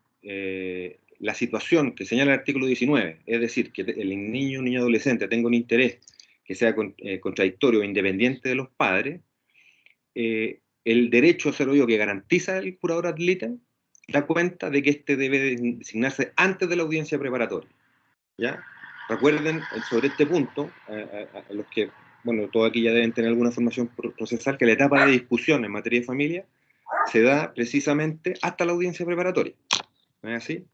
la situación que señala el artículo 19, es decir, que el niño o niña adolescente tenga un interés que sea contradictorio o independiente de los padres, el derecho a ser oído que garantiza el curador ad litem da cuenta de que éste debe designarse antes de la audiencia preparatoria. ¿Ya? Recuerden sobre este punto, a los que, bueno, todos aquí ya deben tener alguna formación procesal, que la etapa de discusión en materia de familia se da precisamente hasta la audiencia preparatoria. ¿No es así?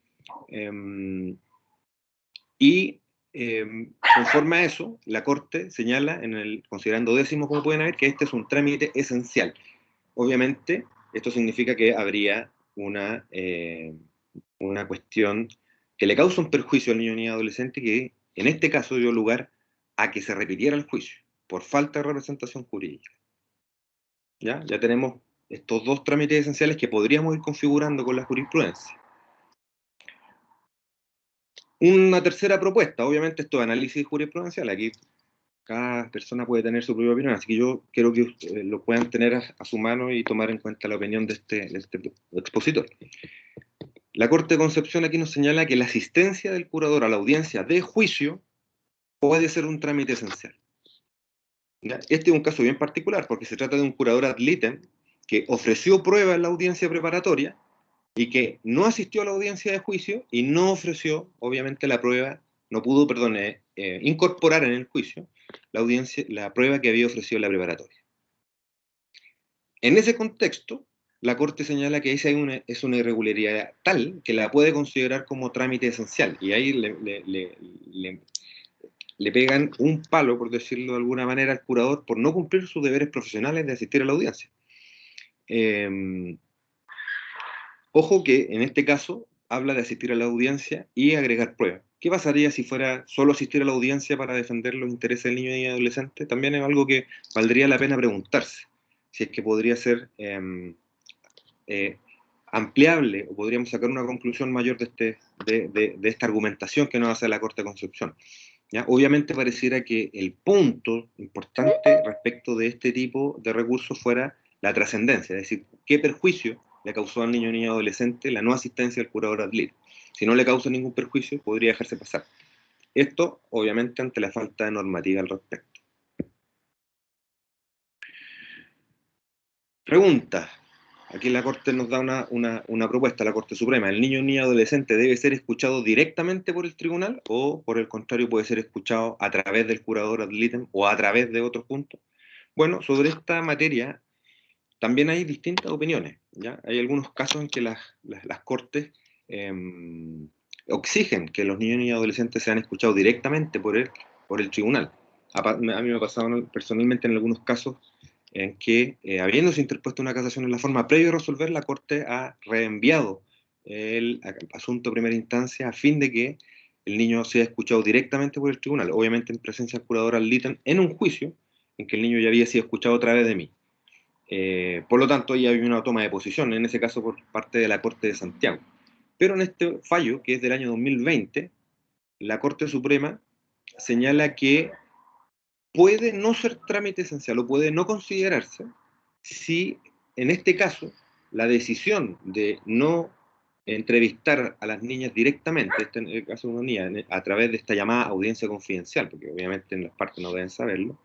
Conforme a eso, la Corte señala, en el considerando décimo, como pueden ver, que este es un trámite esencial. Obviamente, esto significa que habría una cuestión que le causa un perjuicio al niño o niña adolescente que, en este caso, dio lugar a que se repitiera el juicio, por falta de representación jurídica. ¿Ya? Ya tenemos estos dos trámites esenciales que podríamos ir configurando con la jurisprudencia. Una tercera propuesta, obviamente esto es análisis jurisprudencial, aquí cada persona puede tener su propia opinión, así que yo quiero que lo puedan tener a su mano y tomar en cuenta la opinión de este expositor. La Corte de Concepción aquí nos señala que la asistencia del curador a la audiencia de juicio puede ser un trámite esencial. ¿Ya? Este es un caso bien particular, porque se trata de un curador ad litem que ofreció prueba en la audiencia preparatoria y que no asistió a la audiencia de juicio y no ofreció, obviamente, la prueba, no pudo, perdón, incorporar en el juicio la prueba que había ofrecido en la preparatoria. En ese contexto, la Corte señala que esa es una irregularidad tal que la puede considerar como trámite esencial, y ahí le pegan un palo, por decirlo de alguna manera, al curador por no cumplir sus deberes profesionales de asistir a la audiencia. Ojo que en este caso habla de asistir a la audiencia y agregar pruebas. ¿Qué pasaría si fuera solo asistir a la audiencia para defender los intereses del niño y adolescente? También es algo que valdría la pena preguntarse, si es que podría ser ampliable o podríamos sacar una conclusión mayor de esta argumentación que nos hace la Corte de Concepción. ¿Ya? Obviamente pareciera que el punto importante respecto de este tipo de recursos fuera la trascendencia, es decir, qué perjuicio le causó al niño o niña adolescente la no asistencia al curador ad litem. Si no le causa ningún perjuicio, podría dejarse pasar. Esto, obviamente, ante la falta de normativa al respecto. Pregunta. Aquí la Corte nos da una propuesta, la Corte Suprema. ¿El niño o niña adolescente debe ser escuchado directamente por el tribunal o, por el contrario, puede ser escuchado a través del curador ad litem o a través de otros puntos? Bueno, sobre esta materia también hay distintas opiniones. ¿Ya? Hay algunos casos en que las Cortes exigen que los niños y adolescentes sean escuchados directamente por el tribunal. A mí me ha pasado personalmente en algunos casos en que, habiéndose interpuesto una casación en la forma previo a resolver, la Corte ha reenviado el asunto a primera instancia a fin de que el niño sea escuchado directamente por el tribunal, obviamente en presencia del curador ad litem, en un juicio en que el niño ya había sido escuchado a través de mí. Por lo tanto, ya había una toma de posición, en ese caso por parte de la Corte de Santiago. Pero en este fallo, que es del año 2020, la Corte Suprema señala que puede no ser trámite esencial o puede no considerarse si, en este caso, la decisión de no entrevistar a las niñas directamente, en el caso de una niña, a través de esta llamada audiencia confidencial, porque obviamente en las partes no deben saberlo,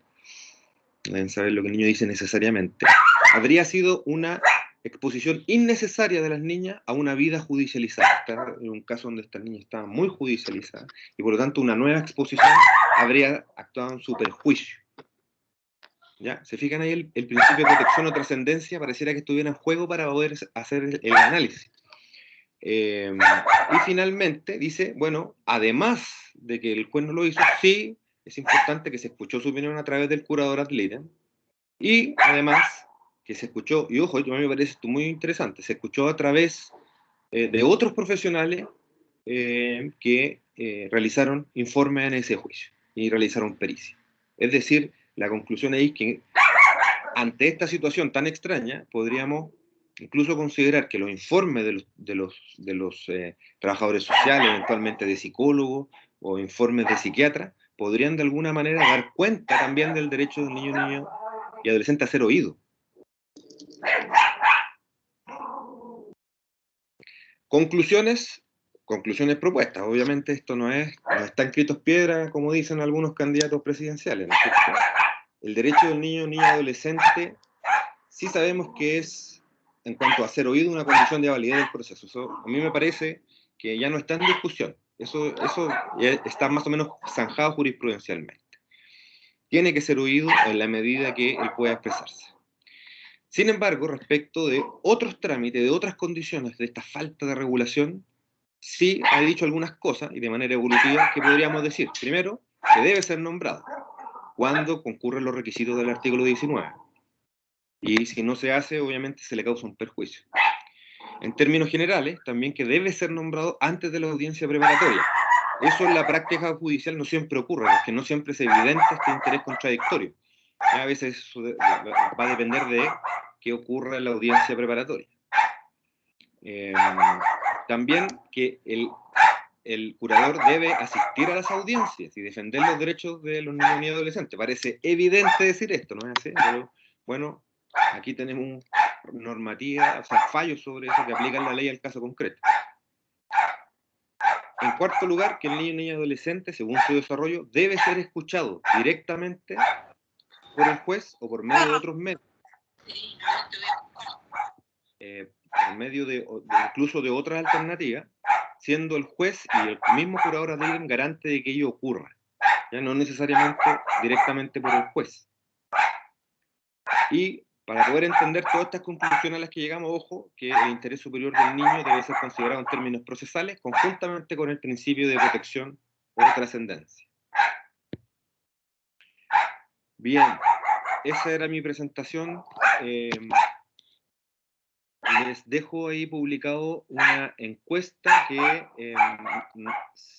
no deben saber lo que el niño dice necesariamente, habría sido una exposición innecesaria de las niñas a una vida judicializada. Está en un caso donde estas niñas estaban muy judicializadas, y por lo tanto una nueva exposición habría actuado en su perjuicio. ¿Ya? ¿Se fijan ahí el principio de protección o trascendencia? Pareciera que estuviera en juego para poder hacer el análisis. Y finalmente dice, bueno, además de que el juez no lo hizo, sí es importante que se escuchó su opinión a través del curador ad litem, y además que se escuchó, y ojo, a mí me parece esto muy interesante, se escuchó a través de otros profesionales que realizaron informes en ese juicio y realizaron pericia. Es decir, la conclusión es que ante esta situación tan extraña podríamos incluso considerar que los informes de los trabajadores sociales, eventualmente de psicólogos o informes de psiquiatras, podrían de alguna manera dar cuenta también del derecho de un niño y adolescente a ser oído. Conclusiones propuestas. Obviamente esto no está escrito en piedra, como dicen algunos candidatos presidenciales, ¿no es cierto? El derecho del niño y adolescente sí sabemos que es, en cuanto a ser oído, una condición de validez del proceso. Eso, a mí me parece que ya no está en discusión. Eso ya está más o menos zanjado jurisprudencialmente. Tiene que ser oído en la medida que él pueda expresarse. Sin embargo, respecto de otros trámites, de otras condiciones de esta falta de regulación, sí ha dicho algunas cosas, y de manera evolutiva, que podríamos decir. Primero, que debe ser nombrado cuando concurren los requisitos del artículo 19. Y si no se hace, obviamente se le causa un perjuicio. En términos generales, también que debe ser nombrado antes de la audiencia preparatoria. Eso en la práctica judicial no siempre ocurre, porque no siempre es evidente este interés contradictorio. A veces eso va a depender de qué ocurra en la audiencia preparatoria. También que el curador debe asistir a las audiencias y defender los derechos de los niños y adolescentes. Parece evidente decir esto, ¿no es así? Pero, bueno, aquí tenemos normativa, o sea, fallos sobre eso que aplican la ley al caso concreto. En cuarto lugar, que el niño y adolescente, según su desarrollo, debe ser escuchado directamente por el juez o por medio de otros medios. Por medio incluso de otras alternativas, siendo el juez y el mismo curador ad litem garante de que ello ocurra, ya no necesariamente directamente por el juez. Y para poder entender todas estas conclusiones a las que llegamos, ojo, que el interés superior del niño debe ser considerado en términos procesales, conjuntamente con el principio de protección o de trascendencia. Bien, esa era mi presentación. Les dejo ahí publicado una encuesta que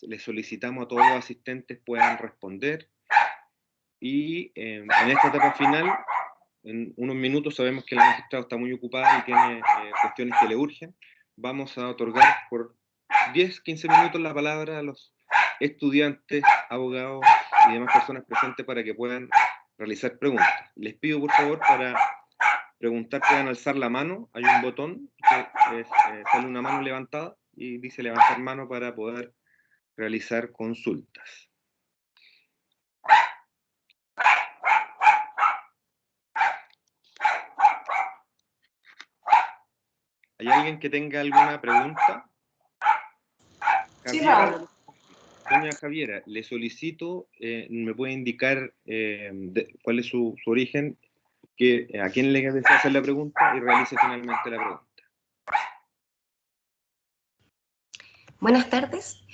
les solicitamos a todos los asistentes puedan responder. Y en esta etapa final, en unos minutos, sabemos que la magistrada está muy ocupada y tiene cuestiones que le urgen. Vamos a otorgar por 10-15 minutos la palabra a los estudiantes, abogados y demás personas presentes para que puedan realizar preguntas. Les pido, por favor, para preguntar puedan alzar la mano. Hay un botón que sale una mano levantada y dice levantar mano para poder realizar consultas. ¿Hay alguien que tenga alguna pregunta? Sí, Raúl. Doña Javiera, le solicito, me puede indicar cuál es su origen, a quién le desea hacer la pregunta y realice finalmente la pregunta. Buenas tardes,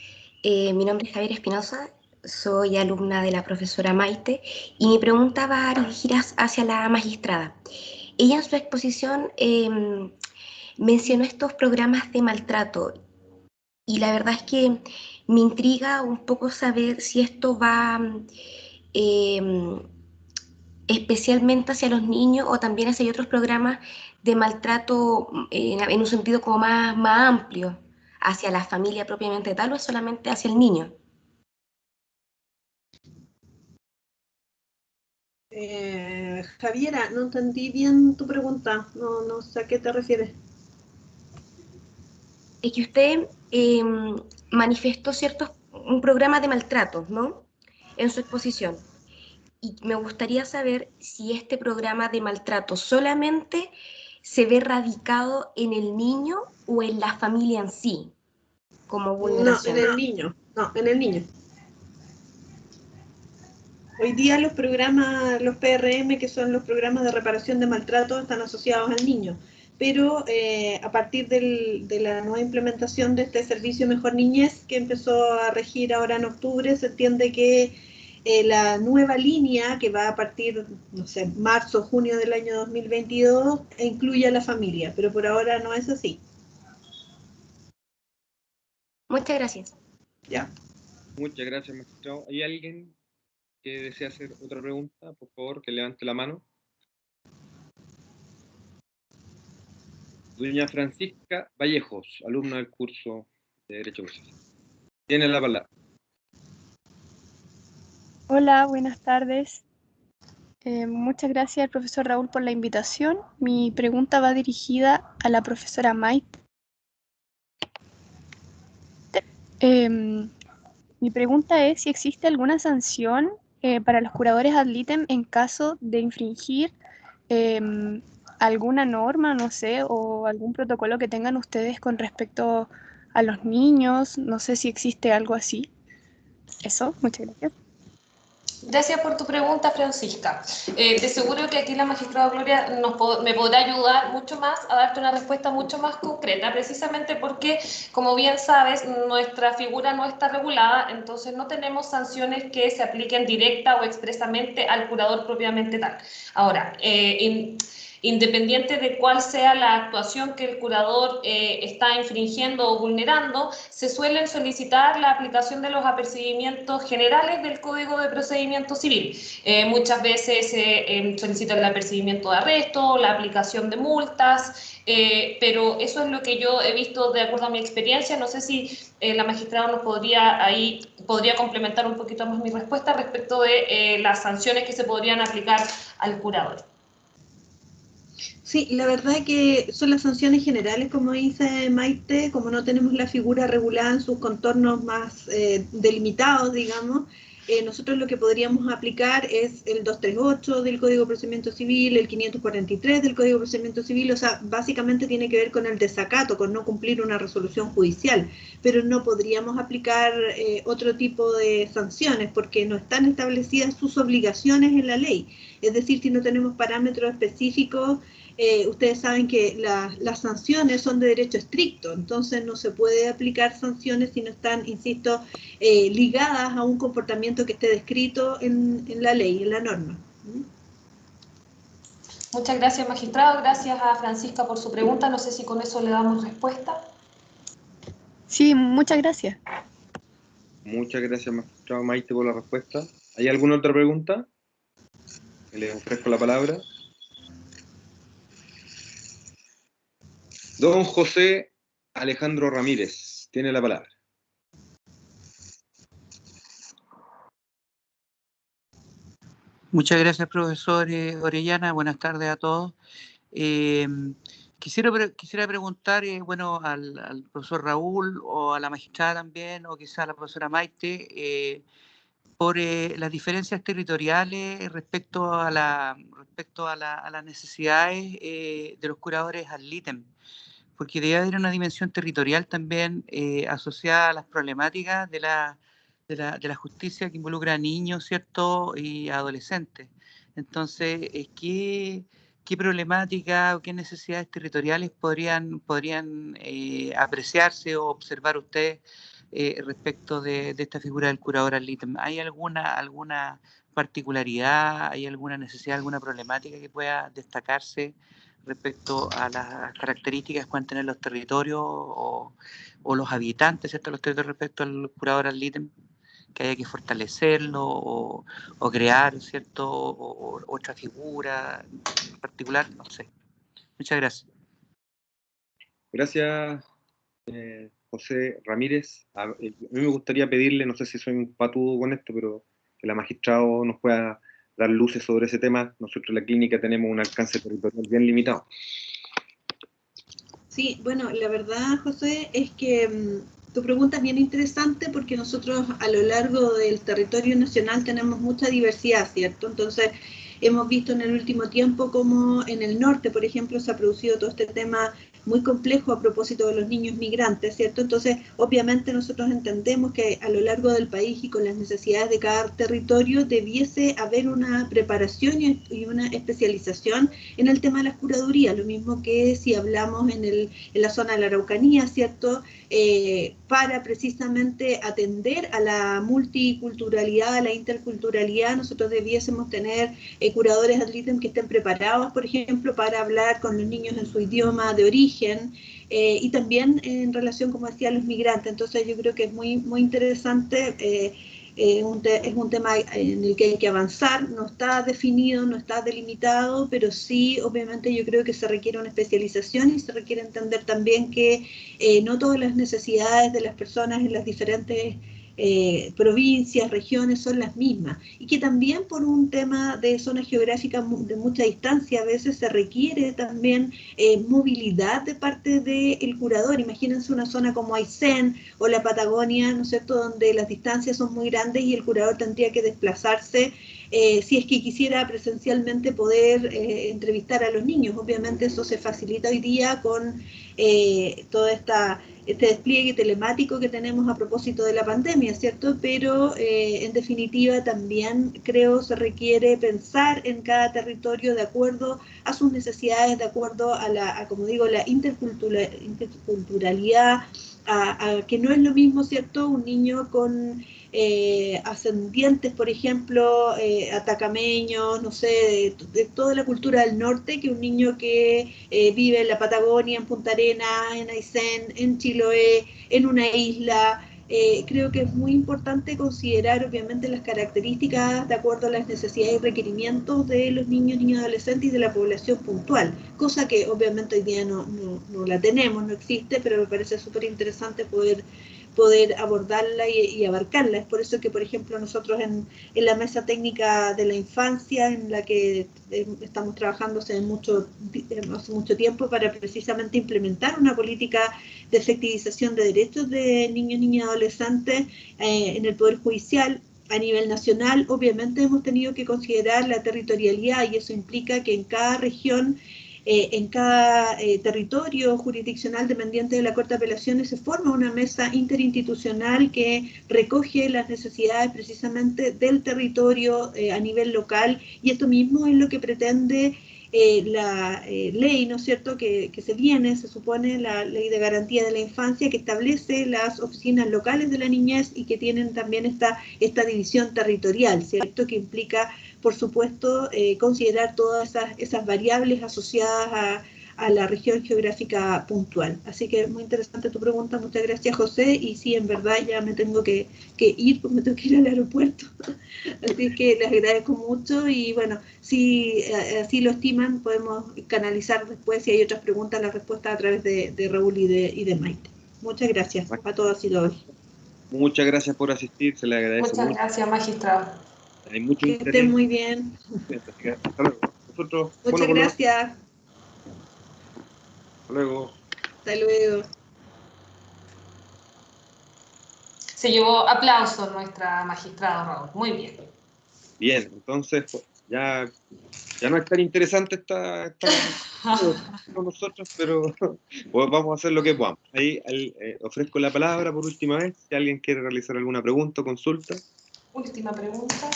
mi nombre es Javiera Espinosa, soy alumna de la profesora Maite y mi pregunta va dirigida hacia la magistrada. Ella en su exposición mencionó estos programas de maltrato y la verdad es que me intriga un poco saber si esto va especialmente hacia los niños o también hacia otros programas de maltrato en un sentido como más amplio, hacia la familia propiamente tal o es solamente hacia el niño. Javiera, no entendí bien tu pregunta, no sé a qué te refieres. es que usted manifestó un programa de maltrato, ¿no? En su exposición. Y me gustaría saber si este programa de maltrato solamente se ve radicado en el niño o en la familia en sí, como vulneración. No, en el niño. No, en el niño. Hoy día los programas, los PRM, que son los programas de reparación de maltrato, están asociados al niño. Pero a partir de la nueva implementación de este servicio Mejor Niñez, que empezó a regir ahora en octubre, se entiende que la nueva línea, que va a partir, no sé, marzo, junio del año 2022, incluye a la familia, pero por ahora no es así. Muchas gracias. ¿Ya? Muchas gracias, magistrado. ¿Hay alguien que desea hacer otra pregunta? Por favor, que levante la mano. Doña Francisca Vallejos, alumna del curso de Derecho Procesal. Tiene la palabra. Hola, buenas tardes. Muchas gracias al profesor Raúl por la invitación. Mi pregunta va dirigida a la profesora Maite. Mi pregunta es si existe alguna sanción para los curadores ad litem en caso de infringir alguna norma, no sé, o algún protocolo que tengan ustedes con respecto a los niños. No sé si existe algo así. Eso, muchas gracias. Gracias por tu pregunta, Francisca. De seguro que aquí la magistrada Gloria me podrá ayudar mucho más a darte una respuesta mucho más concreta, precisamente porque, como bien sabes, nuestra figura no está regulada, entonces no tenemos sanciones que se apliquen directa o expresamente al curador propiamente tal. Ahora, independiente de cuál sea la actuación que el curador está infringiendo o vulnerando, se suelen solicitar la aplicación de los apercibimientos generales del Código de Procedimiento Civil. Muchas veces se solicita el apercibimiento de arresto, la aplicación de multas, pero eso es lo que yo he visto de acuerdo a mi experiencia. No sé si la magistrada nos podría complementar un poquito más mi respuesta respecto de las sanciones que se podrían aplicar al curador. Sí, la verdad es que son las sanciones generales, como dice Maite, como no tenemos la figura regulada en sus contornos más delimitados, digamos, nosotros lo que podríamos aplicar es el 238 del Código de Procedimiento Civil, el 543 del Código de Procedimiento Civil, o sea, básicamente tiene que ver con el desacato, con no cumplir una resolución judicial, pero no podríamos aplicar otro tipo de sanciones porque no están establecidas sus obligaciones en la ley. Es decir, si no tenemos parámetros específicos, ustedes saben que las sanciones son de derecho estricto, entonces no se puede aplicar sanciones si no están, insisto, ligadas a un comportamiento que esté descrito en la ley, en la norma. Muchas gracias, magistrado. Gracias a Francisca por su pregunta. No sé si con eso le damos respuesta. Sí, muchas gracias. Muchas gracias, magistrado Maite, por la respuesta. ¿Hay alguna otra pregunta? Le ofrezco la palabra. Don José Alejandro Ramírez, tiene la palabra. Muchas gracias, profesor Orellana. Buenas tardes a todos. Quisiera preguntar, bueno, al profesor Raúl o a la magistrada también, o quizá a la profesora Maite, por las diferencias territoriales respecto a las necesidades de los curadores ad litem, porque debe haber una dimensión territorial también asociada a las problemáticas de la justicia que involucra a niños, ¿cierto?, y adolescentes. Entonces, ¿qué problemática o qué necesidades territoriales podrían apreciarse o observar ustedes respecto de esta figura del curador ad litem? ¿Hay alguna particularidad, hay alguna necesidad, alguna problemática que pueda destacarse respecto a las características que pueden tener los territorios o los habitantes, ¿cierto?, los territorios respecto al curador ad litem, que haya que fortalecerlo o crear, ¿cierto?, o otra figura en particular, no sé. Muchas gracias. Gracias, José Ramírez. A mí me gustaría pedirle, no sé si soy un patudo con esto, pero que la magistrada nos pueda dar luces sobre ese tema. Nosotros en la clínica tenemos un alcance territorial bien limitado. Sí, bueno, la verdad, José, es que tu pregunta es bien interesante porque nosotros a lo largo del territorio nacional tenemos mucha diversidad, ¿cierto? Entonces, hemos visto en el último tiempo cómo en el norte, por ejemplo, se ha producido todo este tema muy complejo a propósito de los niños migrantes, ¿cierto? Entonces, obviamente nosotros entendemos que a lo largo del país y con las necesidades de cada territorio debiese haber una preparación y una especialización en el tema de las curadurías, lo mismo que si hablamos en la zona de la Araucanía, ¿cierto? Para precisamente atender a la multiculturalidad, a la interculturalidad, nosotros debiésemos tener curadores ad litem que estén preparados, por ejemplo, para hablar con los niños en su idioma de origen, y también en relación, como decía, a los migrantes. Entonces yo creo que es muy, muy interesante. Es un tema en el que hay que avanzar, no está definido, no está delimitado, pero sí, obviamente yo creo que se requiere una especialización y se requiere entender también que no todas las necesidades de las personas en las diferentes provincias, regiones son las mismas, y que también por un tema de zona geográfica de mucha distancia a veces se requiere también movilidad de parte del curador. Imagínense una zona como Aysén o la Patagonia, ¿no es cierto?, donde las distancias son muy grandes y el curador tendría que desplazarse si es que quisiera presencialmente poder entrevistar a los niños. Obviamente eso se facilita hoy día con todo este despliegue telemático que tenemos a propósito de la pandemia, ¿cierto? Pero en definitiva también creo se requiere pensar en cada territorio de acuerdo a sus necesidades, de acuerdo a como digo, la interculturalidad, a que no es lo mismo, ¿cierto?, un niño con ascendientes, por ejemplo, atacameños, no sé, de toda la cultura del norte, que un niño que vive en la Patagonia, en Punta Arenas, en Aysén, en Chiloé, en una isla. Creo que es muy importante considerar obviamente las características de acuerdo a las necesidades y requerimientos de los niños, niñas, adolescentes y de la población puntual, cosa que obviamente hoy día no la tenemos, no existe, pero me parece súper interesante poder abordarla y abarcarla. Es por eso que, por ejemplo, nosotros en la mesa técnica de la infancia, en la que estamos trabajando hace mucho tiempo para precisamente implementar una política de efectivización de derechos de niños, niñas y adolescentes en el Poder Judicial. A nivel nacional, obviamente hemos tenido que considerar la territorialidad, y eso implica que en cada región, en cada territorio jurisdiccional dependiente de la Corte de Apelaciones, se forma una mesa interinstitucional que recoge las necesidades precisamente del territorio a nivel local, y esto mismo es lo que pretende la ley, ¿no es cierto?, que se supone, la Ley de Garantía de la Infancia, que establece las oficinas locales de la niñez y que tienen también esta división territorial, ¿cierto?, que implica, por supuesto, considerar todas esas variables asociadas a la región geográfica puntual. Así que muy interesante tu pregunta, muchas gracias, José, y sí, en verdad ya me tengo que ir, porque me tengo que ir al aeropuerto, así que les agradezco mucho, y bueno, si así lo estiman, podemos canalizar después, si hay otras preguntas, las respuestas a través de Raúl y de Maite. Muchas gracias a todas y todos. Muchas gracias por asistir, se le agradece mucho. Muchas gracias, magistrado. Hay mucho Que interés. estén muy bien. Hasta luego. Nosotros, Muchas gracias. Hasta luego. Hasta luego. Se llevó aplauso nuestra magistrada Raúl. Muy bien. Bien, entonces ya no es tan interesante esta con nosotros, pero pues vamos a hacer lo que podamos. Ahí ofrezco la palabra por última vez, si alguien quiere realizar alguna pregunta o consulta. Última pregunta.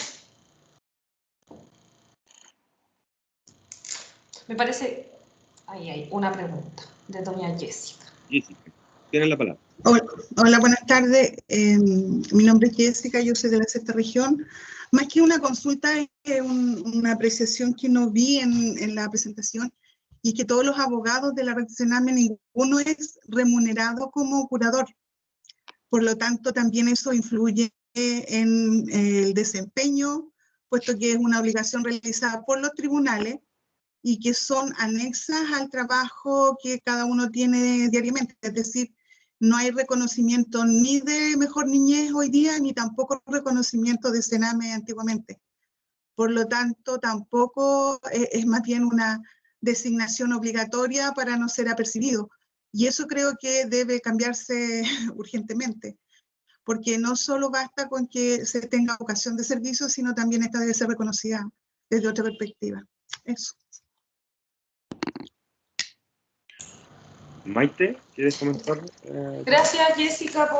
Me parece, ahí hay una pregunta de doña Jessica. Jessica, tienes la palabra. Hola, buenas tardes. Mi nombre es Jessica, yo soy de la sexta región. Más que una consulta, es una apreciación que no vi en la presentación, y que todos los abogados de la red Sename, ninguno es remunerado como curador. Por lo tanto, también eso influye en el desempeño, puesto que es una obligación realizada por los tribunales y que son anexas al trabajo que cada uno tiene diariamente. Es decir, no hay reconocimiento ni de Mejor Niñez hoy día, ni tampoco reconocimiento de Sename antiguamente. Por lo tanto, tampoco es más bien una designación obligatoria para no ser apercibido. Y eso creo que debe cambiarse urgentemente, porque no solo basta con que se tenga vocación de servicio, sino también esta debe ser reconocida desde otra perspectiva. Eso. Maite, ¿quieres comentar? Gracias, Jessica,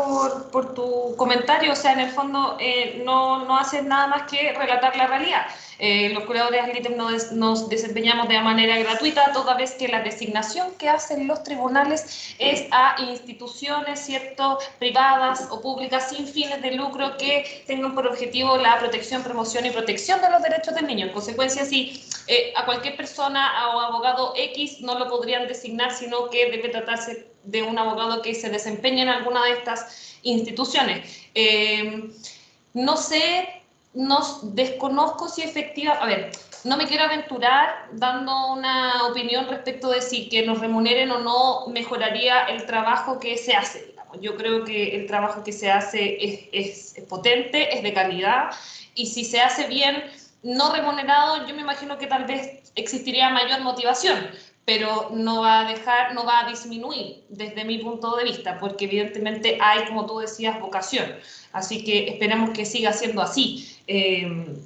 por tu comentario. O sea, en el fondo no haces nada más que relatar la realidad. Los curadores ad litem nos desempeñamos de manera gratuita, toda vez que la designación que hacen los tribunales es a instituciones, ¿cierto?, privadas o públicas sin fines de lucro que tengan por objetivo la protección, promoción y protección de los derechos del niño. En consecuencia, si a cualquier persona o abogado X no lo podrían designar, sino que debe tratarse de un abogado que se desempeñe en alguna de estas instituciones. No sé, desconozco si efectivamente, a ver, no me quiero aventurar dando una opinión respecto de si que nos remuneren o no mejoraría el trabajo que se hace, digamos. Yo creo que el trabajo que se hace es potente, es de calidad, y si se hace bien, no remunerado, yo me imagino que tal vez existiría mayor motivación, pero no va a disminuir desde mi punto de vista, porque evidentemente hay, como tú decías, vocación. Así que esperemos que siga siendo así.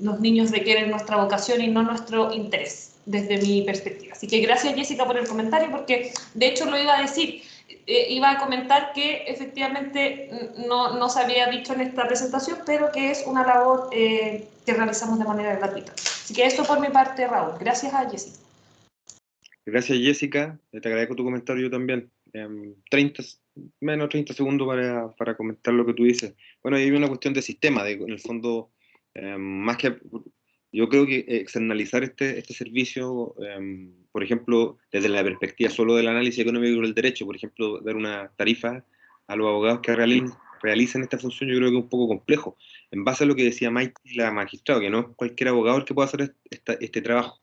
Los niños requieren nuestra vocación y no nuestro interés, desde mi perspectiva. Así que gracias, Jessica, por el comentario, porque de hecho lo iba a decir. Iba a comentar que efectivamente no se había dicho en esta presentación, pero que es una labor que realizamos de manera gratuita. Así que eso por mi parte, Raúl. Gracias a Jessica. Gracias, Jessica. Te agradezco tu comentario yo también. 30 segundos para comentar lo que tú dices. Bueno, hay una cuestión de sistema, en el fondo, más que... Yo creo que externalizar este servicio, por ejemplo, desde la perspectiva solo del análisis económico del derecho, por ejemplo, dar una tarifa a los abogados que realicen esta función, yo creo que es un poco complejo, en base a lo que decía Maite, la magistrada, que no es cualquier abogado el que pueda hacer este trabajo.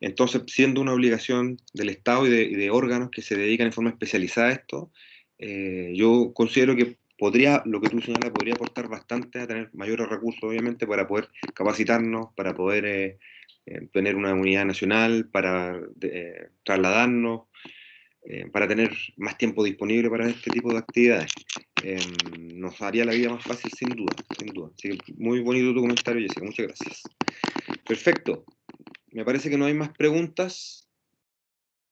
Entonces, siendo una obligación del Estado y de órganos que se dedican en forma especializada a esto, yo considero que lo que tú señalas, podría aportar bastante a tener mayores recursos, obviamente, para poder capacitarnos, para poder tener una unidad nacional, para trasladarnos, para tener más tiempo disponible para este tipo de actividades. Nos haría la vida más fácil, sin duda, sin duda. Así que muy bonito tu comentario, Jessica, muchas gracias. Perfecto. Me parece que no hay más preguntas.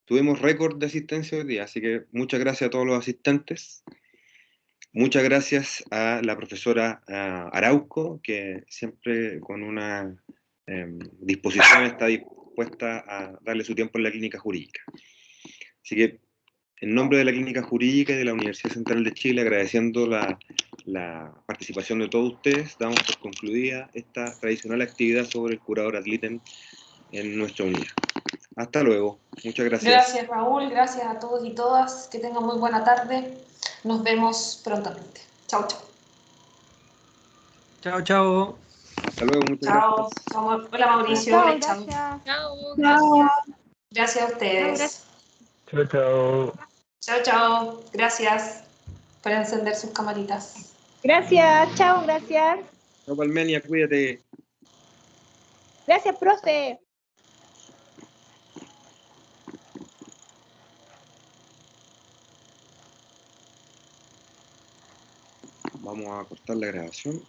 Tuvimos récord de asistencia hoy día, así que muchas gracias a todos los asistentes. Muchas gracias a la profesora Arauco, que siempre con una disposición está dispuesta a darle su tiempo en la clínica jurídica. Así que, en nombre de la clínica jurídica y de la Universidad Central de Chile, agradeciendo la participación de todos ustedes, damos por concluida esta tradicional actividad sobre el curador ad litem en nuestra unidad. Hasta luego. Muchas gracias. Gracias, Raúl. Gracias a todos y todas. Que tengan muy buena tarde. Nos vemos prontamente. Chau, chau. Chao, chao. Hasta luego. Muchas Chao. gracias. Hola, Mauricio. Chao, Hola, chao. gracias. Chao. Chao. Gracias a ustedes. Chao, chao. Chao, chao. Gracias por encender sus camaritas. Gracias, chao, gracias. Chao, Palmenia, cuídate. Gracias, profe. Vamos a cortar la grabación.